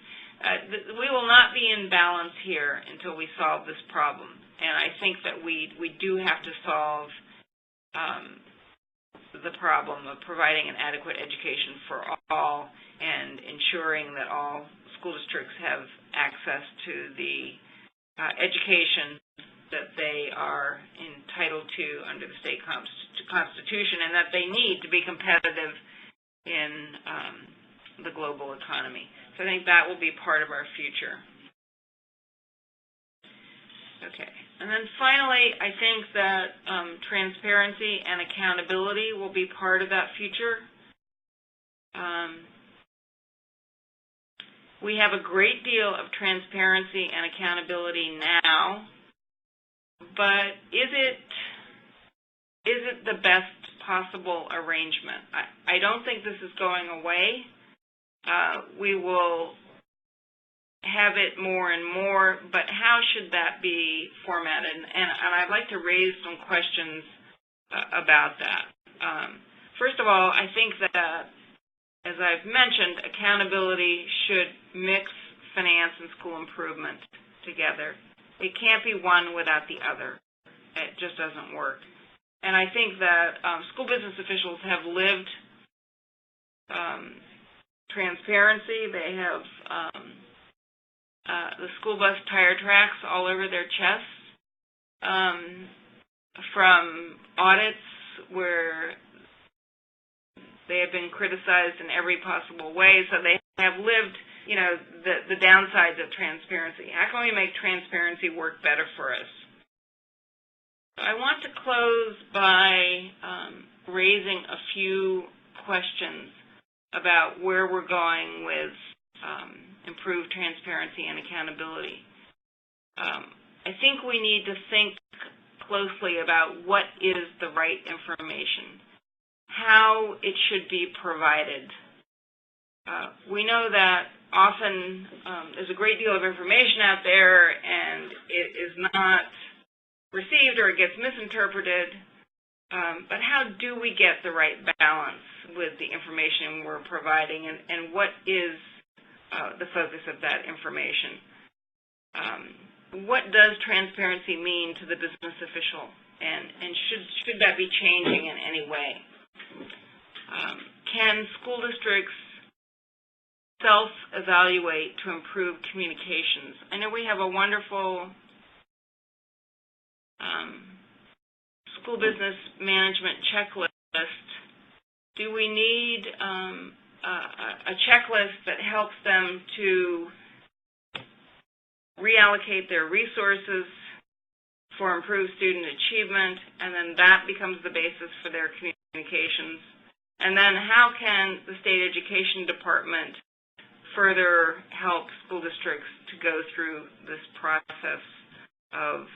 We will not be in balance here until we solve this problem, and I think that we do have to solve the problem of providing an adequate education for all and ensuring that all school districts have access to the education that they are entitled to under the state constitution and that they need to be competitive in the global economy. So I think that will be part of our future. Okay. And then finally, I think that transparency and accountability will be part of that future. We have a great deal of transparency and accountability now, but is it the best possible arrangement? I don't think this is going away. We will have it more and more, but how should that be formatted? And I'd like to raise some questions about that. First of all, I think that, as I've mentioned, accountability should mix finance and school improvement together. It can't be one without the other. It just doesn't work. And I think that school business officials have lived transparency. They have the school bus tire tracks all over their chests from audits where they have been criticized in every possible way. So they have lived, the downsides of transparency. How can we make transparency work better for us? I want to close by raising a few questions about where we're going with improved transparency and accountability. I think we need to think closely about what is the right information, how it should be provided. We know that often there's a great deal of information out there and it is not received or it gets misinterpreted, but how do we get the right balance with the information we're providing, and what is the focus of that information? What does transparency mean to the business official, and should that be changing in any way? Can school districts self-evaluate to improve communications? I know we have a wonderful school business management checklist. Do we need a checklist that helps them to reallocate their resources for improved student achievement, and then that becomes the basis for their communications? And then how can the state education department further help school districts to go through this process of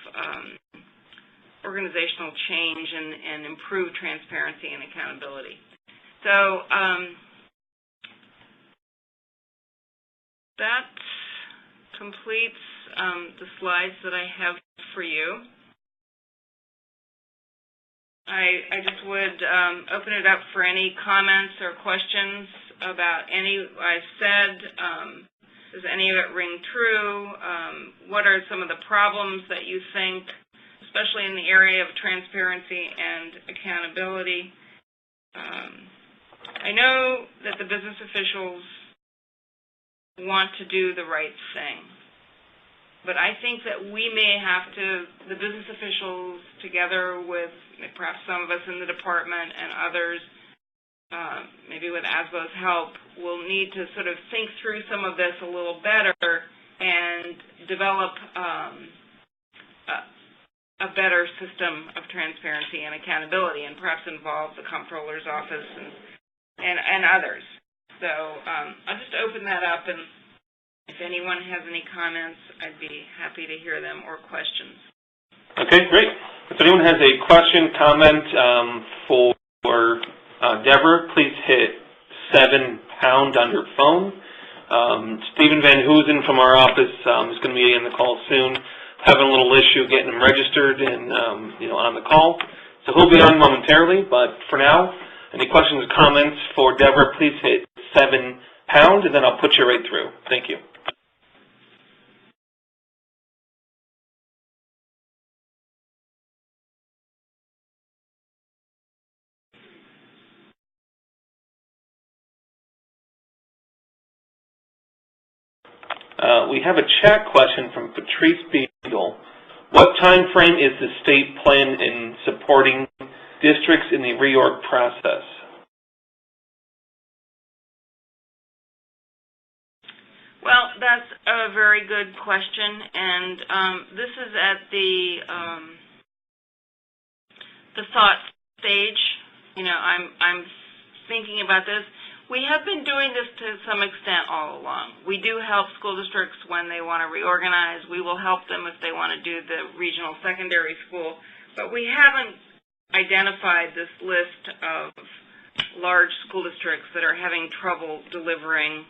organizational change and improve transparency and accountability? So completes the slides that I have for you. I just would open it up for any comments or questions about any I've said. Does any of it ring true? What are some of the problems that you think, especially in the area of transparency and accountability? I know that the business officials want to do the right thing, but I think that we may have to, the business officials, together with perhaps some of us in the department and others, maybe with ASBO's help, will need to sort of think through some of this a little better and develop a better system of transparency and accountability, and perhaps involve the comptroller's office and others. So I'll just open that up, and if anyone has any comments, I'd be happy to hear them, or questions. Okay, great. If anyone has a question, comment for Deborah, please hit 7# on your phone. Stephen Van Hoosen from our office is going to be in the call soon, having a little issue getting him registered and on the call. So he'll be on momentarily, but for now, any questions or comments for Deborah, please hit 7#, and then I'll put you right through. Thank you. We have a chat question from Patrice Beagle. What time frame is the state plan in supporting districts in the reorg process? Well, that's a very good question, and this is at the thought stage. I'm thinking about this. We have been doing this to some extent all along. We do help school districts when they want to reorganize. We will help them if they want to do the regional secondary school. But we haven't identified this list of large school districts that are having trouble delivering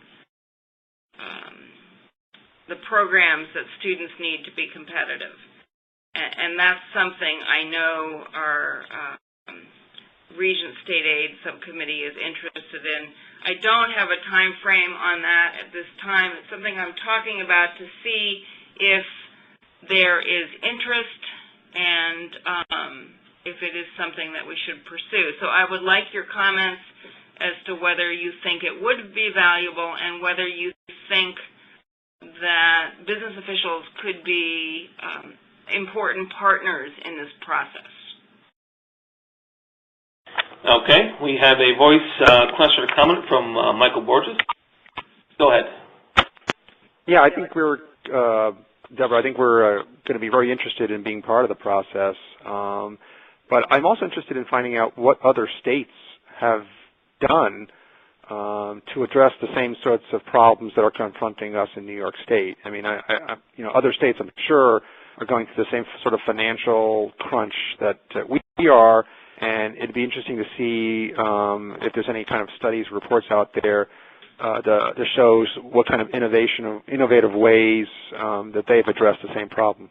the programs that students need to be competitive. And that's something I know our Regent State Aid Subcommittee is interested in. I don't have a time frame on that at this time. It's something I'm talking about to see if there is interest and if it is something that we should pursue. So I would like your comments as to whether you think it would be valuable and whether you think that business officials could be important partners in this process. Okay, we have a voice question or comment from Michael Borges. Go ahead. Yeah, I think Deborah, I think we're going to be very interested in being part of the process. But I'm also interested in finding out what other states have done to address the same sorts of problems that are confronting us in New York State. I mean, other states, I'm sure, are going through the same sort of financial crunch that we are. And it'd be interesting to see if there's any kind of studies, reports out there that shows what kind of innovative ways that they've addressed the same problem.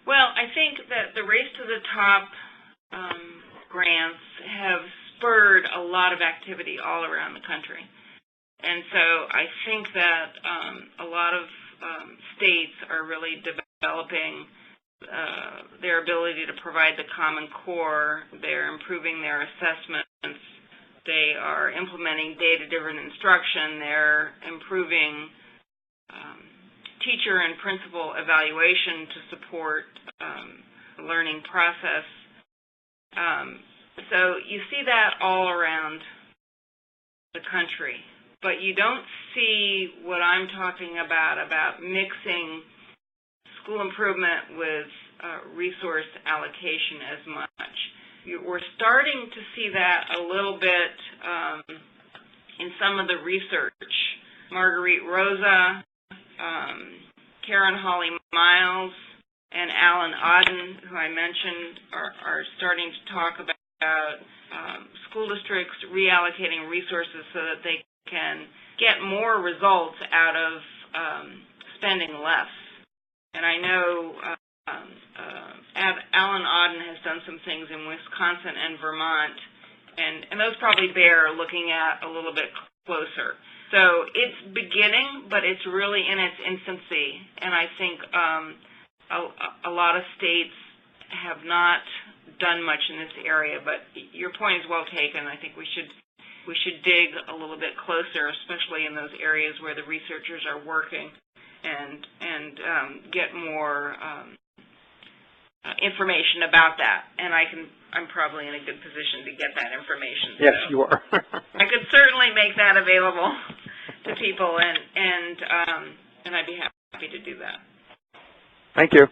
Well, I think that the Race to the Top grants have spurred a lot of activity all around the country. And so I think that a lot of states are really developing their ability to provide the Common Core. They're improving their assessments. They are implementing data-driven instruction. They're improving teacher and principal evaluation to support the learning process. So you see that all around the country, but you don't see what I'm talking about mixing school improvement with resource allocation as much. We're starting to see that a little bit in some of the research. Marguerite Rosa, Karen Hawley-Miles, and Alan Auden, who I mentioned, are starting to talk about school districts reallocating resources so that they can get more results out of spending less. And I know Alan Auden has done some things in Wisconsin and Vermont, and those probably bear looking at a little bit closer. So it's beginning, but it's really in its infancy, and I think a lot of states have not done much in this area. But your point is well taken. I think we should dig a little bit closer, especially in those areas where the researchers are working, and get more information about that. And I'm probably in a good position to get that information. Yes, so you are. I could certainly make that available to people, and I'd be happy to do that. Thank you.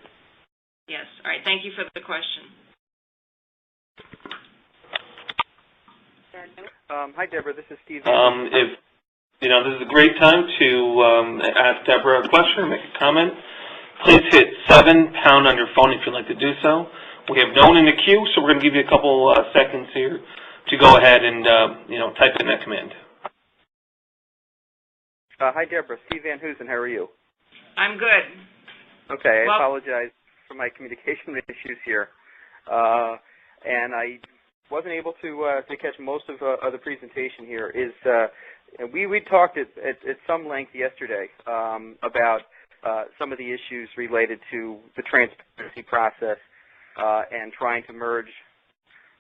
Yes. All right. Thank you for the question. Hi, Deborah. This is Steve. If this is a great time to ask Deborah a question or make a comment, please hit 7# on your phone if you'd like to do so. We have no one in the queue, so we're going to give you a couple seconds here to go ahead and type in that command. Hi, Deborah. Steve Van Hoosen. How are you? I'm good. Okay. I apologize for my communication issues here, and I wasn't able to catch most of the presentation here. We talked at some length yesterday about some of the issues related to the transparency process and trying to merge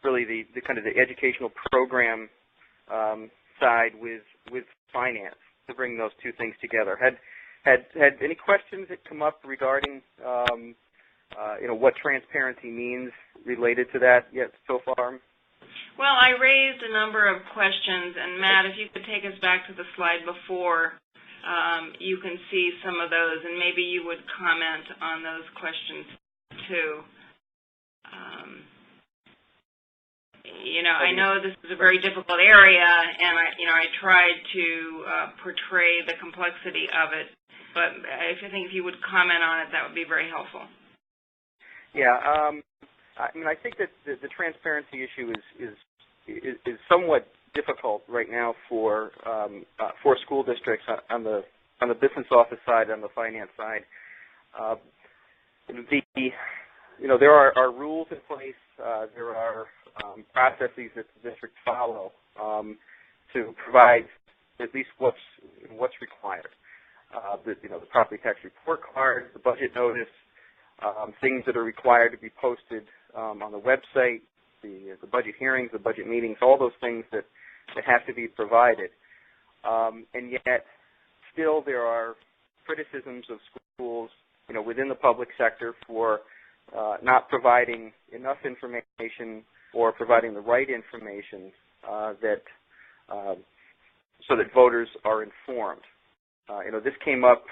really the kind of the educational program side with finance to bring those two things together. Had any questions that come up regarding what transparency means related to that yet so far? Well, I raised a number of questions, and Matt, if you could take us back to the slide before, you can see some of those, and maybe you would comment on those questions too. I know this is a very difficult area, and I tried to portray the complexity of it, but I think if you would comment on it, that would be very helpful. Yeah, I think that the transparency issue is somewhat difficult right now for school districts on the business office side, on the finance side. There are rules in place. There are processes that the districts follow to provide at least what's required. The property tax report card, the budget notice, things that are required to be posted on the website, the budget hearings, the budget meetings, all those things that have to be provided. And yet, still there are criticisms of schools, within the public sector for not providing enough information or providing the right information so that voters are informed. This came up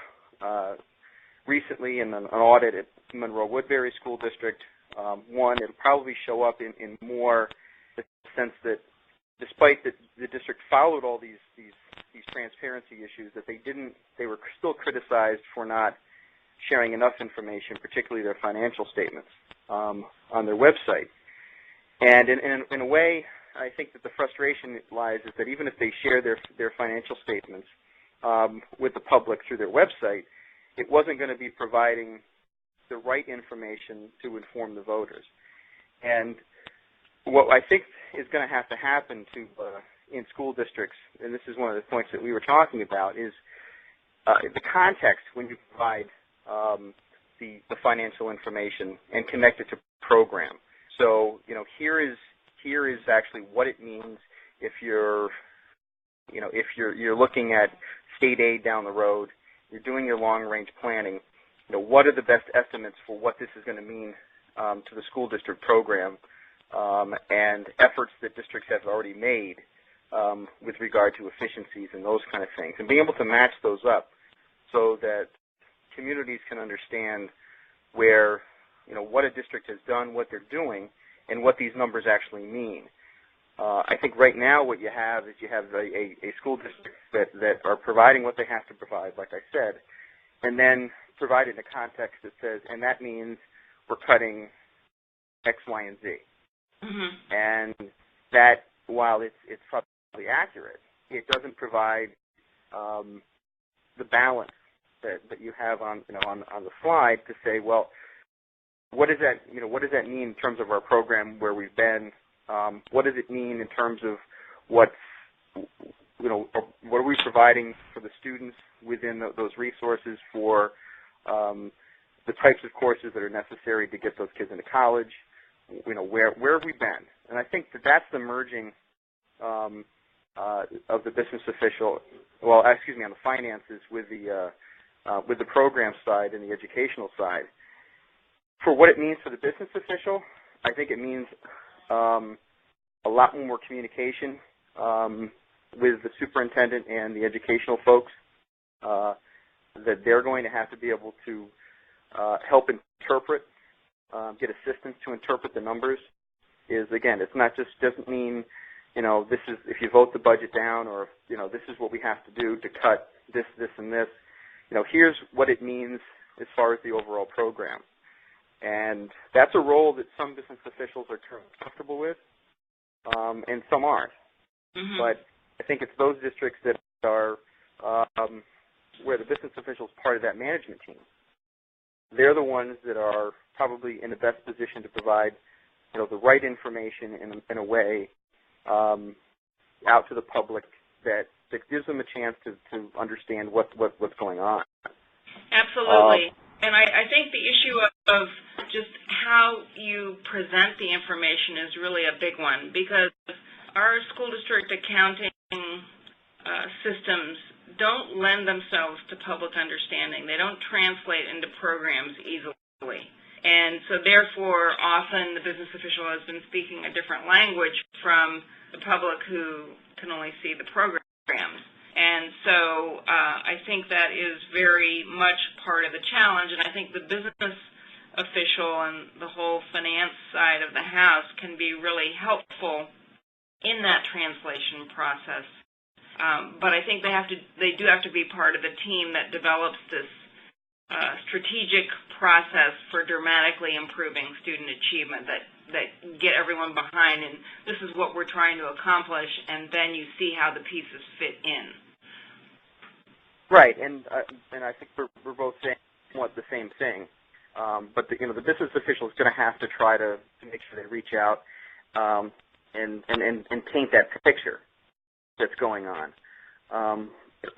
recently in an audit at Monroe-Woodbury School District. It'll probably show up in more the sense that despite that the district followed all these transparency issues, that they were still criticized for not sharing enough information, particularly their financial statements, on their website. And in a way, I think that the frustration lies is that even if they share their financial statements with the public through their website, it wasn't going to be providing the right information to inform the voters. And what I think is going to have to happen in school districts, and this is one of the points that we were talking about, is the context when you provide the financial information and connect it to program. So, here is actually what it means if you're looking at state aid down the road, you're doing your long-range planning. What are the best estimates for what this is going to mean to the school district program and efforts that districts have already made with regard to efficiencies and those kind of things, and being able to match those up so that communities can understand where, what a district has done, what they're doing, and what these numbers actually mean. I think right now what you have is you have a school district that are providing what they have to provide, like I said, and then provide in a context that says, and that means we're cutting X, Y, and Z. Mm-hmm. And that, while it's probably accurate, it doesn't provide the balance that you have on the slide to say, well, what does that mean in terms of our program, where we've been? What does it mean in terms of what are we providing for the students within those resources for the types of courses that are necessary to get those kids into college? Where have we been? And I think that's the merging of the business official, on the finances with the program side and the educational side. For what it means for the business official, I think it means a lot more communication with the superintendent and the educational folks, that they're going to have to be able to help interpret, get assistance to interpret the numbers. Again, it's not just, doesn't mean, this is, if you vote the budget down, or, this is what we have to do to cut this, this, and this. Here's what it means as far as the overall program. And that's a role that some business officials are comfortable with, and some aren't. Mm-hmm. But I think it's those districts that are where the business official is part of that management team. They're the ones that are probably in the best position to provide, the right information in a way out to the public that gives them a chance to understand what's going on. Absolutely. And I think the issue of just how you present the information is really a big one, because our school district accounting systems don't lend themselves to public understanding. They don't translate into programs easily. And so therefore, often the business official has been speaking a different language from the public who can only see the programs. And so I think that is very much part of the challenge, and I think the business official and the whole finance side of the house can be really helpful in that translation process. But I think they do have to be part of the team that develops this strategic process for dramatically improving student achievement that get everyone behind, and this is what we're trying to accomplish, and then you see how the pieces fit in. Right, and I think we're both saying somewhat the same thing. But the business official is going to have to try to make sure they reach out and paint that picture that's going on.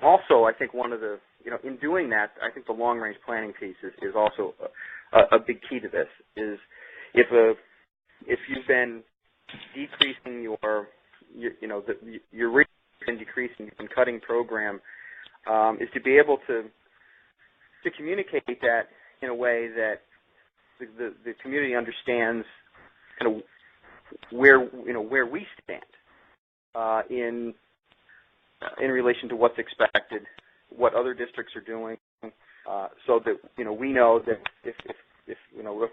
Also, I think one of the in doing that, I think the long range planning piece is also a big key to this. Is if you've been decreasing your rate and decreasing, you've been cutting program, is to be able to communicate that in a way that the community understands kind of where we stand in relation to what's expected, what other districts are doing, so that we know that if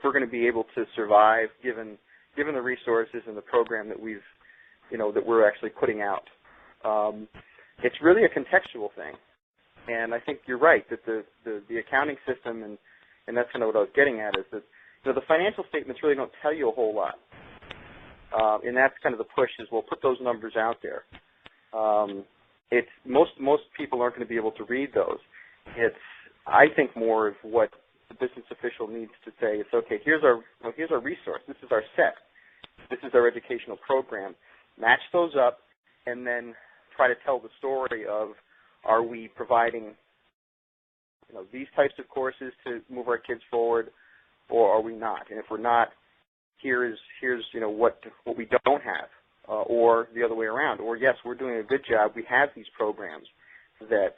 we're going to be able to survive given the resources and the program that that we're actually putting out. It's really a contextual thing. And I think you're right that the accounting system, and that's kind of what I was getting at, is that the financial statements really don't tell you a whole lot. And that's kind of the push, is we'll put those numbers out there. It's most people aren't going to be able to read those. It's, I think, more of what the business official needs to say. It's okay. Here's our resource. This is our set. This is our educational program. Match those up, and then try to tell the story of, are we providing these types of courses to move our kids forward, or are we not? And if we're not, here's what we don't have, or the other way around. Or yes, we're doing a good job. We have these programs that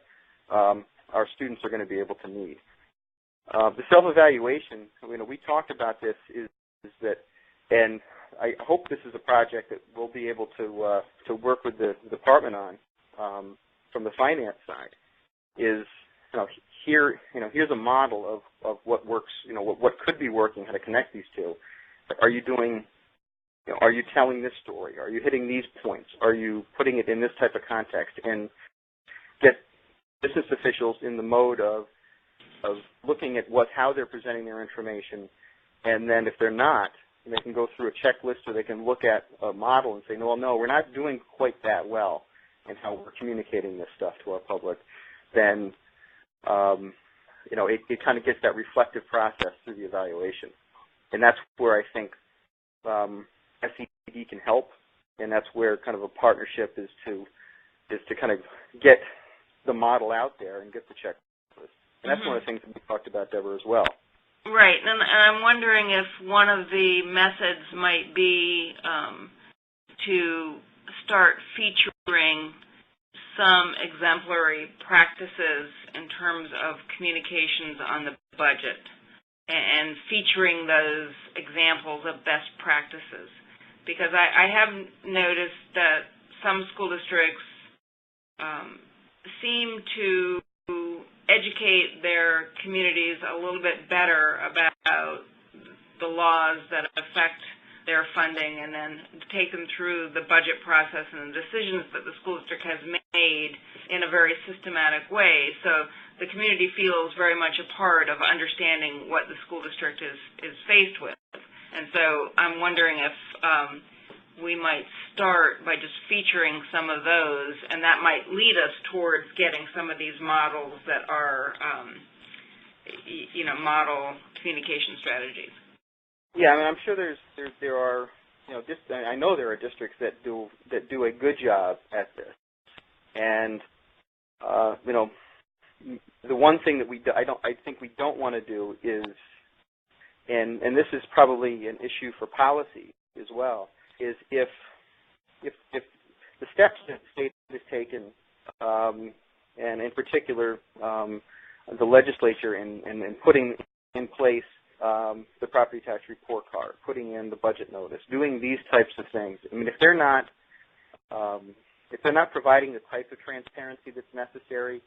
our students are going to be able to need. The self-evaluation, we talked about this, is that, and I hope this is a project that we'll be able to work with the department on from the finance side. Is here's a model of what works, what could be working, how to connect these two. Are you doing? Are you telling this story? Are you hitting these points? Are you putting it in this type of context? And get business officials in the mode of looking at how they're presenting their information, and then if they're not, they can go through a checklist, or they can look at a model and say, no, we're not doing quite that well. and how we're communicating this stuff to our public, then it kind of gets that reflective process through the evaluation. And that's where I think SED can help, and that's where kind of a partnership is to kind of get the model out there and get the checklist. And that's one of the things that we talked about, Deborah, as well. Right, and I'm wondering if one of the methods might be to start featuring some exemplary practices in terms of communications on the budget and featuring those examples of best practices. Because I have noticed that some school districts seem to educate their communities a little bit better about the laws that affect their funding, and then take them through the budget process and the decisions that the school district has made in a very systematic way. So the community feels very much a part of understanding what the school district is faced with. And so I'm wondering if we might start by just featuring some of those, and that might lead us towards getting some of these models that are, model communication strategies. Yeah, I mean, I'm sure there are, I know there are districts that do a good job at this, and the one thing that I think we don't want to do is, and this is probably an issue for policy as well, is if the steps that the state has taken, and in particular the legislature in putting in place the property tax report card, putting in the budget notice, doing these types of things. I mean, if they're not providing the type of transparency that's necessary,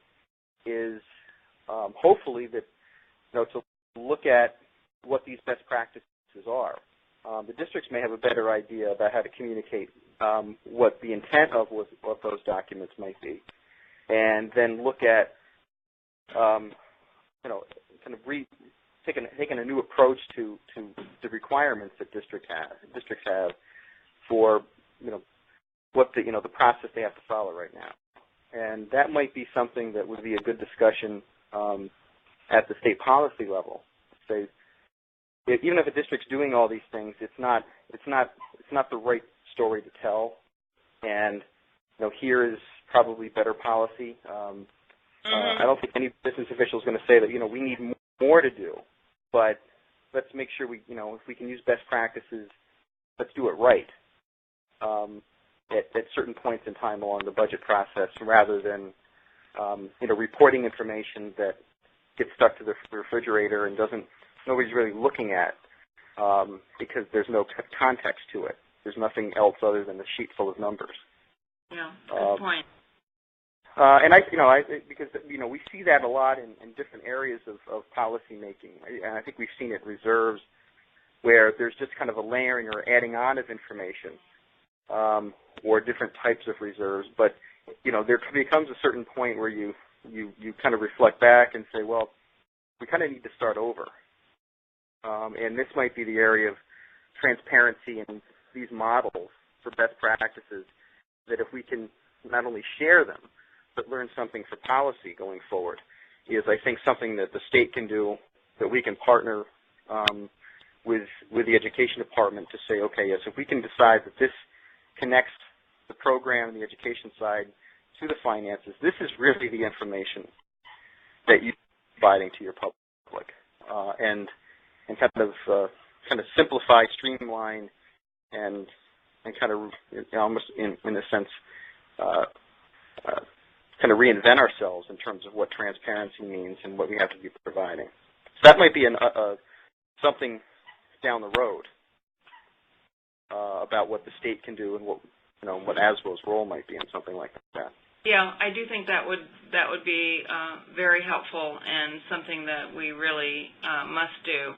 is hopefully that to look at what these best practices are. The districts may have a better idea about how to communicate what the intent of those documents might be, and then look at taking a new approach to the requirements that districts have for what the process they have to follow right now. And that might be something that would be a good discussion at the state policy level. Say, even if a district's doing all these things, it's not the right story to tell. And here is probably better policy. I don't think any business official is going to say that we need more to do, but let's make sure if we can use best practices, let's do it right at certain points in time along the budget process, rather than reporting information that gets stuck to the refrigerator and nobody's really looking at because there's no context to it. There's nothing else other than a sheet full of numbers. Yeah, good point. And because we see that a lot in different areas of policy making, and I think we've seen it in reserves where there's just kind of a layering or adding on of information, or different types of reserves. But there becomes a certain point where you kind of reflect back and say, well, we kind of need to start over. And this might be the area of transparency in these models for best practices, that if we can not only share them, but learn something for policy going forward, is I think something that the state can do, that we can partner with the education department to say, okay, yes, if we can decide that this connects the program and the education side to the finances, this is really the information that you're providing to your public, and kind of simplify, streamline, and kind of almost in a sense kind of reinvent ourselves in terms of what transparency means and what we have to be providing. So that might be something down the road about what the state can do and what ASBO's role might be in something like that. Yeah, I do think that would be very helpful and something that we really must do.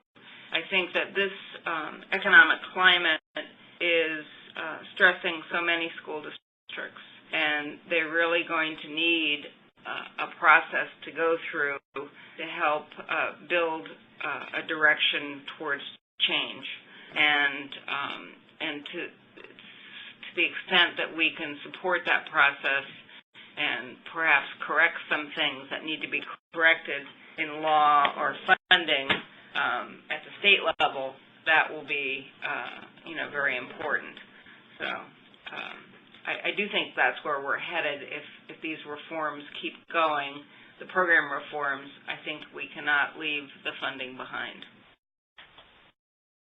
I think that this economic climate is stressing so many school districts, and they're really going to need a process to go through to help build a direction towards change. And to the extent that we can support that process and perhaps correct some things that need to be corrected in law or funding at the state level, that will be, very important. So I do think that's where we're headed. If these reforms keep going, the program reforms, I think we cannot leave the funding behind.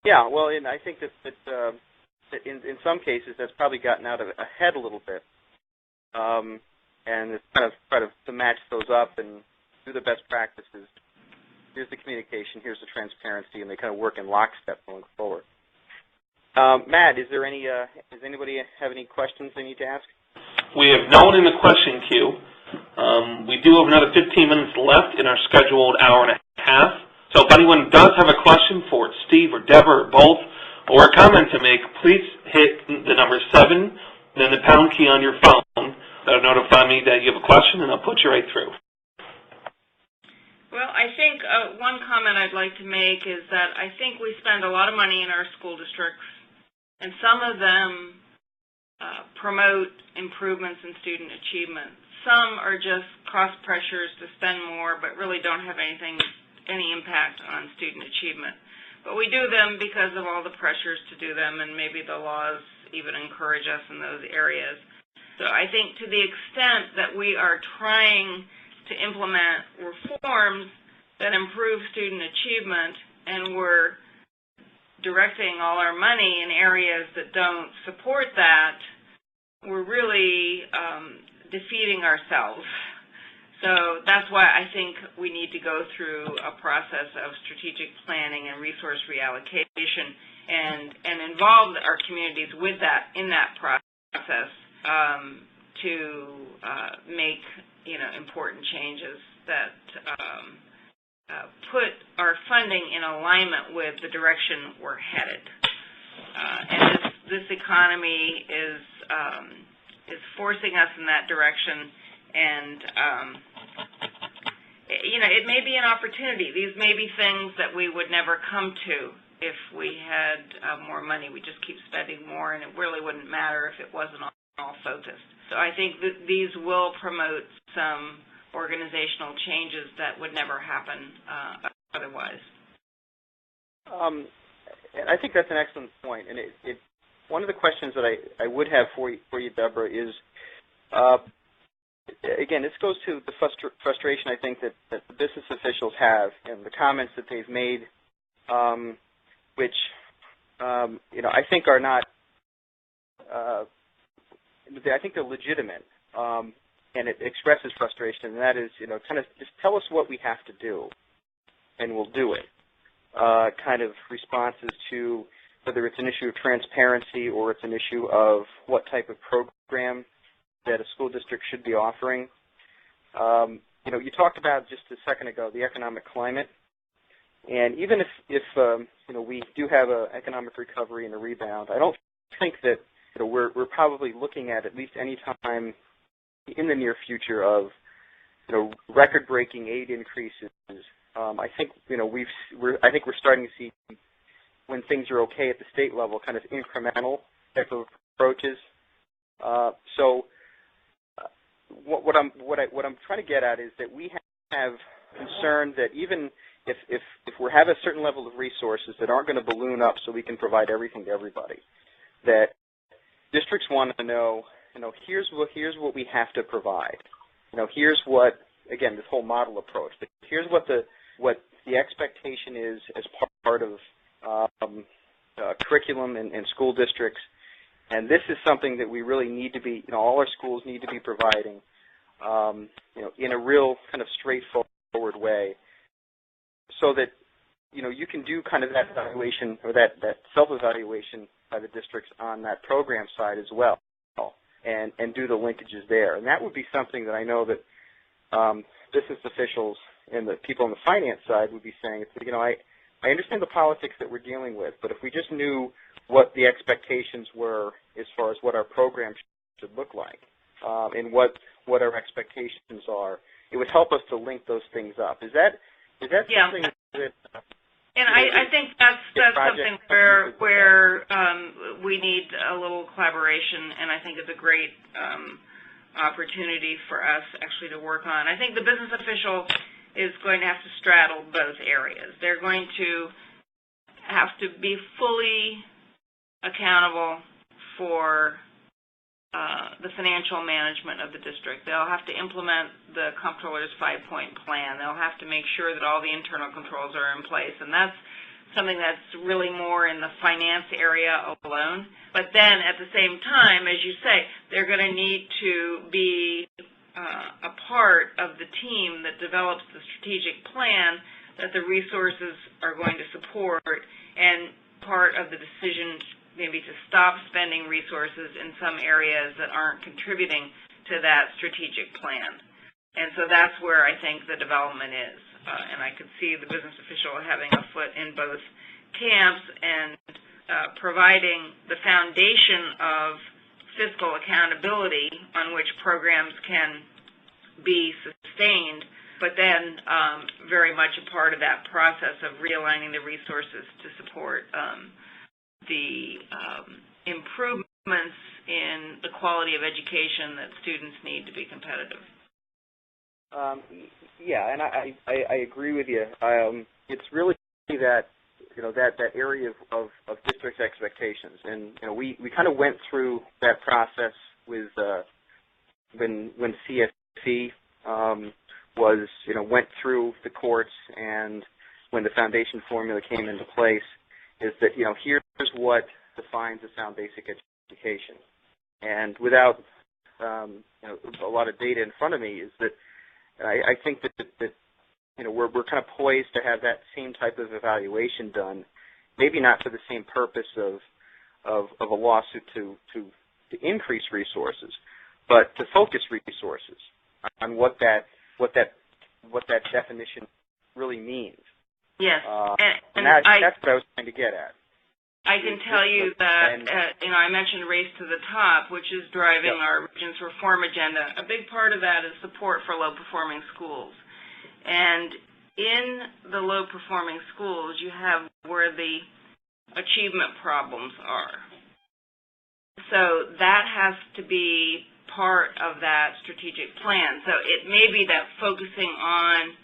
Yeah, well, and I think that in some cases that's probably gotten out of ahead a little bit, and it's kind of try to match those up and do the best practices. Here's the communication, here's the transparency, and they kind of work in lockstep going forward. Matt, does anybody have any questions they need to ask? We have no one in the question queue. We do have another 15 minutes left in our scheduled hour and a half. So if anyone does have a question for Steve or Deborah or both, or a comment to make, please hit the number 7, then the pound key on your phone. That'll notify me that you have a question, and I'll put you right through. Well, I think one comment I'd like to make is that I think we spend a lot of money in our school districts, and some of them promote improvements in student achievement. Some are just cost pressures to spend more, but really don't have any impact on student achievement. But we do them because of all the pressures to do them, and maybe the laws even encourage us in those areas. So I think to the extent that we are trying to implement reforms that improve student achievement, and we're directing all our money in areas that don't support that, we're really defeating ourselves. So that's why I think we need to go through a process of strategic planning and resource reallocation and involve our communities with that, in that process, to make important changes that put our funding in alignment with the direction we're headed. And this economy is forcing us in that direction, and it may be an opportunity. These may be things that we would never come to if we had more money. We just keep spending more, and it really wouldn't matter if it wasn't all focused. So I think that these will promote some organizational changes that would never happen otherwise. And I think that's an excellent point. And one of the questions that I would have for you, Deborah, is, again, this goes to the frustration I think that the business officials have, and the comments that they've made, which I think are not. I think they're legitimate, and it expresses frustration. And that is, kind of just tell us what we have to do, and we'll do it. Kind of responses to whether it's an issue of transparency or it's an issue of what type of program that a school district should be offering. You talked about just a second ago the economic climate, and even if we do have an economic recovery and a rebound, I don't think that we're probably looking at least any time in the near future of record-breaking aid increases. I think we're starting to see, when things are okay at the state level, kind of incremental type of approaches. So what I'm trying to get at is that we have concern that even if we have a certain level of resources that aren't going to balloon up so we can provide everything to everybody, that districts want to know, here's what we have to provide. Here's what, again, this whole model approach. But here's what the expectation is as part of curriculum and school districts, and this is something that we really need to be, all our schools need to be providing, in a real kind of straightforward way, so that you can do kind of that evaluation or that self-evaluation by the districts on that program side as well, and do the linkages there. And that would be something that I know that business officials and the people on the finance side would be saying, I understand the politics that we're dealing with, but if we just knew what the expectations were as far as what our program should look like, and what our expectations are, it would help us to link those things up. Is that something that? And I think that's something where we need a little collaboration, and I think it's a great opportunity for us actually to work on. I think the business official is going to have to straddle both areas. They're going to have to be fully accountable for the financial management of the district. They'll have to implement the comptroller's 5-point plan. They'll have to make sure that all the internal controls are in place, and that's something that's really more in the finance area alone. But then at the same time, as you say, they're going to need to be a part of the team that develops the strategic plan that the resources are going to support, and part of the decision maybe to stop spending resources in some areas that aren't contributing to that strategic plan. And so that's where I think the development is. And I could see the business official having a foot in both camps and providing the foundation of fiscal accountability on which programs can be sustained, but then very much a part of that process of realigning the resources to support the improvements in the quality of education that students need to be competitive. Yeah, and I agree with you. It's really that that area of district expectations, and we kind of went through that process with when CSC was went through the courts, and when the foundation formula came into place, is that here's what defines a sound basic education, and without a lot of data in front of me, is that I think that we're kind of poised to have that same type of evaluation done, maybe not for the same purpose of a lawsuit to increase resources, but to focus resources on what that definition really means. Yes, and that's what I was trying to get at. I can tell you that, I mentioned Race to the Top, which is driving our region's reform agenda. A big part of that is support for low-performing schools. And in the low-performing schools, you have where the achievement problems are. So that has to be part of that strategic plan. So it may be that focusing on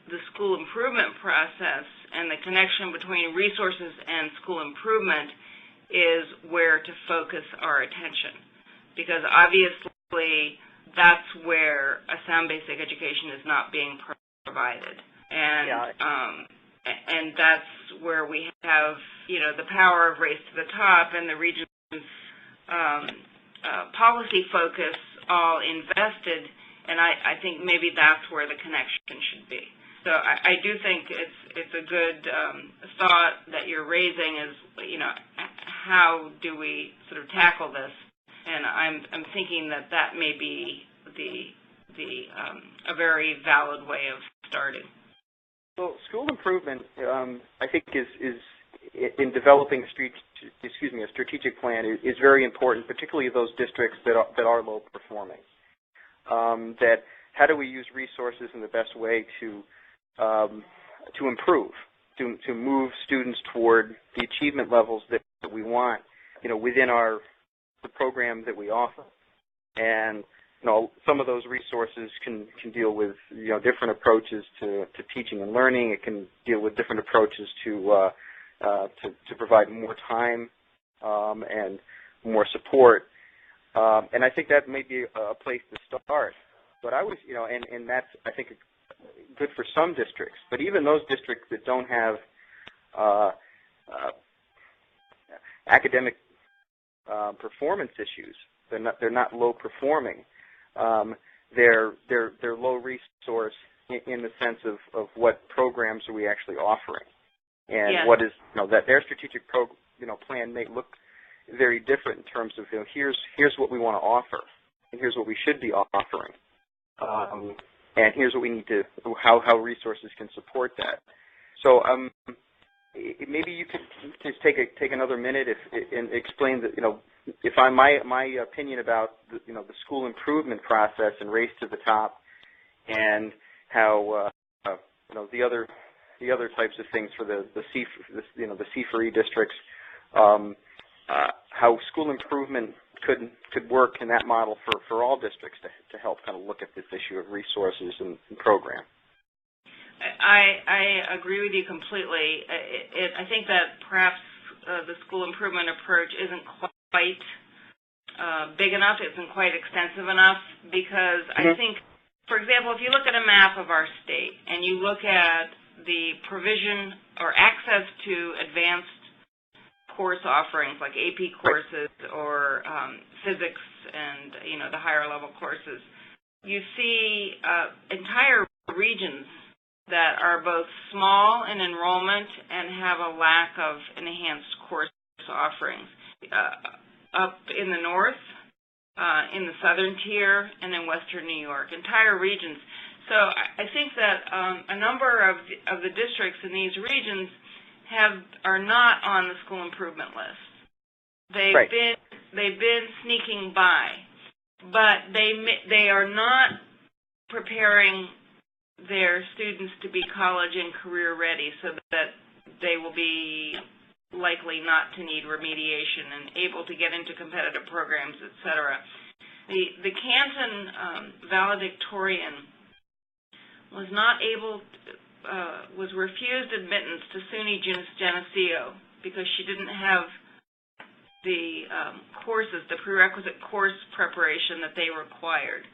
the school improvement process and the connection between resources and school improvement is where to focus our attention, because obviously that's where a sound basic education is not being provided, and that's where we have the power of Race to the Top and the region's policy focus all invested, and I think maybe that's where the connection should be. So I do think it's a good thought that you're raising is, how do we sort of tackle this? And I'm thinking that may be a very valid way of starting. Well, school improvement, I think, is in developing a strategic plan is very important, particularly those districts that are low performing. That how do we use resources in the best way to improve, to move students toward the achievement levels that we want, within the program that we offer. And some of those resources can deal with different approaches to teaching and learning. It can deal with different approaches to provide more time and more support. And I think that may be a place to start. But I was, and that's, I think, good for some districts. But even those districts that don't have academic performance issues, they're not low performing. They're low resource in the sense of what programs are we actually offering, and what is that their strategic plan may look very different in terms of here's what we want to offer, and here's what we should be offering, and here's what we need to how resources can support that. So maybe you could just take another minute and explain that if my opinion about the school improvement process and Race to the Top, and how the other types of things for the C4E districts, how school improvement could work in that model for all districts to help kind of look at this issue of resources and program. I agree with you completely. I think that perhaps the school improvement approach isn't quite big enough, isn't quite extensive enough, because I think, for example, if you look at a map of our state and you look at the provision or access to advanced course offerings like AP courses or physics and the higher level courses, you see entire regions that are both small in enrollment and have a lack of enhanced course offerings. Up in the north, in the southern tier, and in western New York, entire regions. So I think that a number of the districts in these regions are not on the school improvement list. They've been sneaking by, but they are not preparing their students to be college and career ready, so that they will be likely not to need remediation and able to get into competitive programs, et cetera. The Canton valedictorian was not able was refused admittance to SUNY Geneseo because she didn't have the courses, the prerequisite course preparation that they required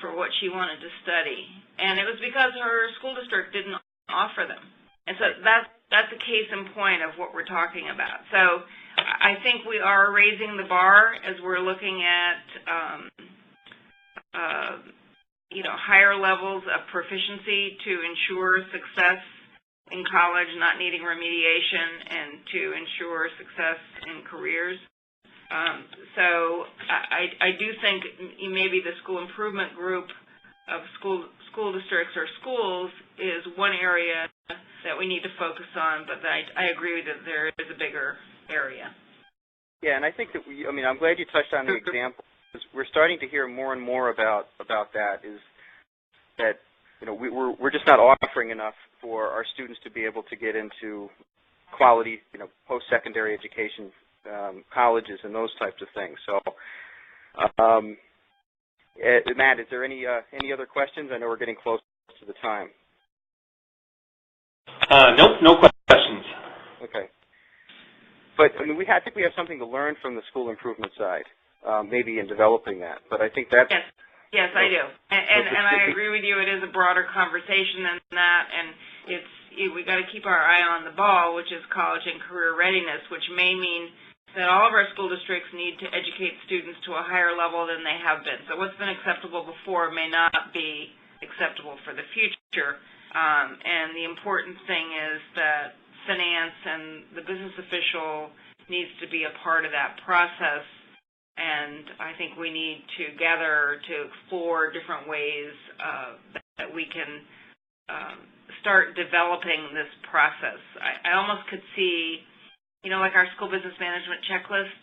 for what she wanted to study. And it was because her school district didn't offer them. And so that's a case in point of what we're talking about. So I think we are raising the bar as we're looking at higher levels of proficiency to ensure success in college, not needing remediation, and to ensure success in careers. So I do think maybe the school improvement group of school districts or schools is one area that we need to focus on, but I agree that there is a bigger area. Yeah, and I think that I'm glad you touched on the example. We're starting to hear more and more about that. Is that we're just not offering enough for our students to be able to get into quality post-secondary education colleges and those types of things. So, Matt, is there any other questions? I know we're getting close to the time. Nope, no questions. Okay. But I think we have something to learn from the school improvement side, maybe in developing that. But I think that's yes, I do, and I agree with you. It is a broader conversation than that, and we got to keep our eye on the ball, which is college and career readiness, which may mean that all of our school districts need to educate students to a higher level than they have been. So what's been acceptable before may not be acceptable for the future. And the important thing is that finance and the business official needs to be a part of that process. And I think we need to gather to explore different ways that we can start developing this process. I almost could see, like our school business management checklist,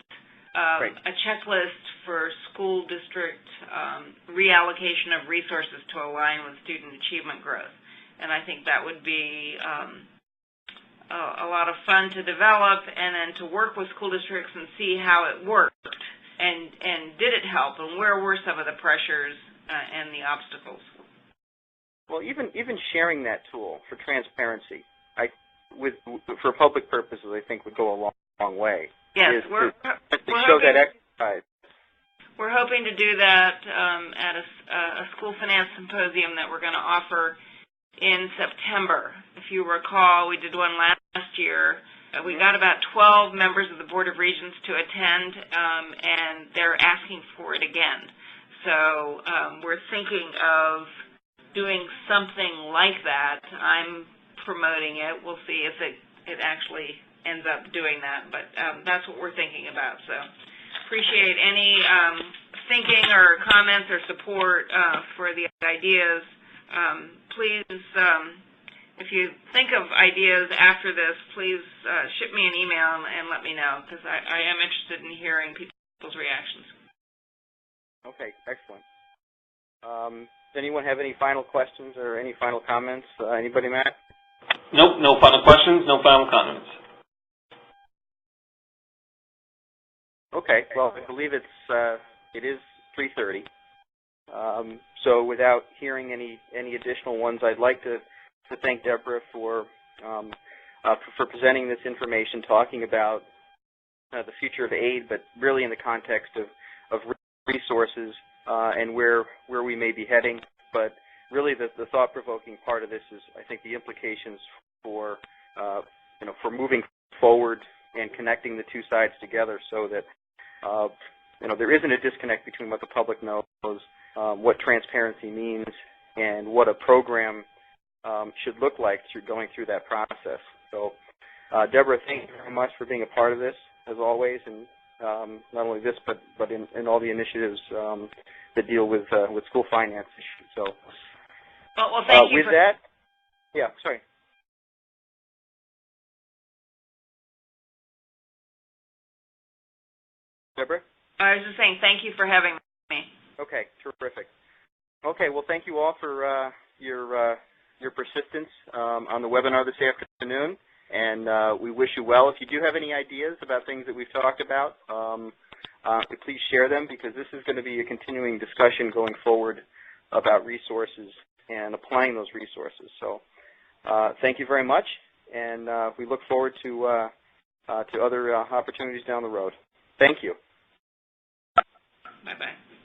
a checklist for school district reallocation of resources to align with student achievement growth. And I think that would be a lot of fun to develop and then to work with school districts and see how it worked and did it help and where were some of the pressures and the obstacles. Well, even sharing that tool for transparency, for public purposes, I think would go a long way. Yes, we're show that exercise. We're hoping to do that at a school finance symposium that we're going to offer in September. If you recall, we did one last year. We got about 12 members of the Board of Regents to attend, and they're asking for it again. So we're thinking of doing something like that. I'm promoting it. We'll see if it actually ends up doing that, but that's what we're thinking about. So appreciate any thinking or comments or support for the ideas. Please, if you think of ideas after this, please ship me an email and let me know, because I am interested in hearing people's reactions. Okay, excellent. Does anyone have any final questions or any final comments? Anybody, Matt? Nope, no final questions, no final comments. Okay. Well, I believe it is 3:30. So without hearing any additional ones, I'd like to thank Deborah for presenting this information, talking about the future of aid, but really in the context of resources and where we may be heading. But really, the thought-provoking part of this is, I think, the implications for for moving forward and connecting the two sides together, so that there isn't a disconnect between what the public knows, what transparency means, and what a program should look like going through that process. So, Deborah, thank you very much for being a part of this, as always, and not only this, but in all the initiatives that deal with school finance issues. So, well, thank you with that. Yeah, sorry. Deborah? I was just saying thank you for having me. Okay, terrific. Okay, well, thank you all for your persistence on the webinar this afternoon, and we wish you well. If you do have any ideas about things that we've talked about, please share them, because this is going to be a continuing discussion going forward about resources and applying those resources. So thank you very much, and we look forward to other opportunities down the road. Thank you. Bye-bye.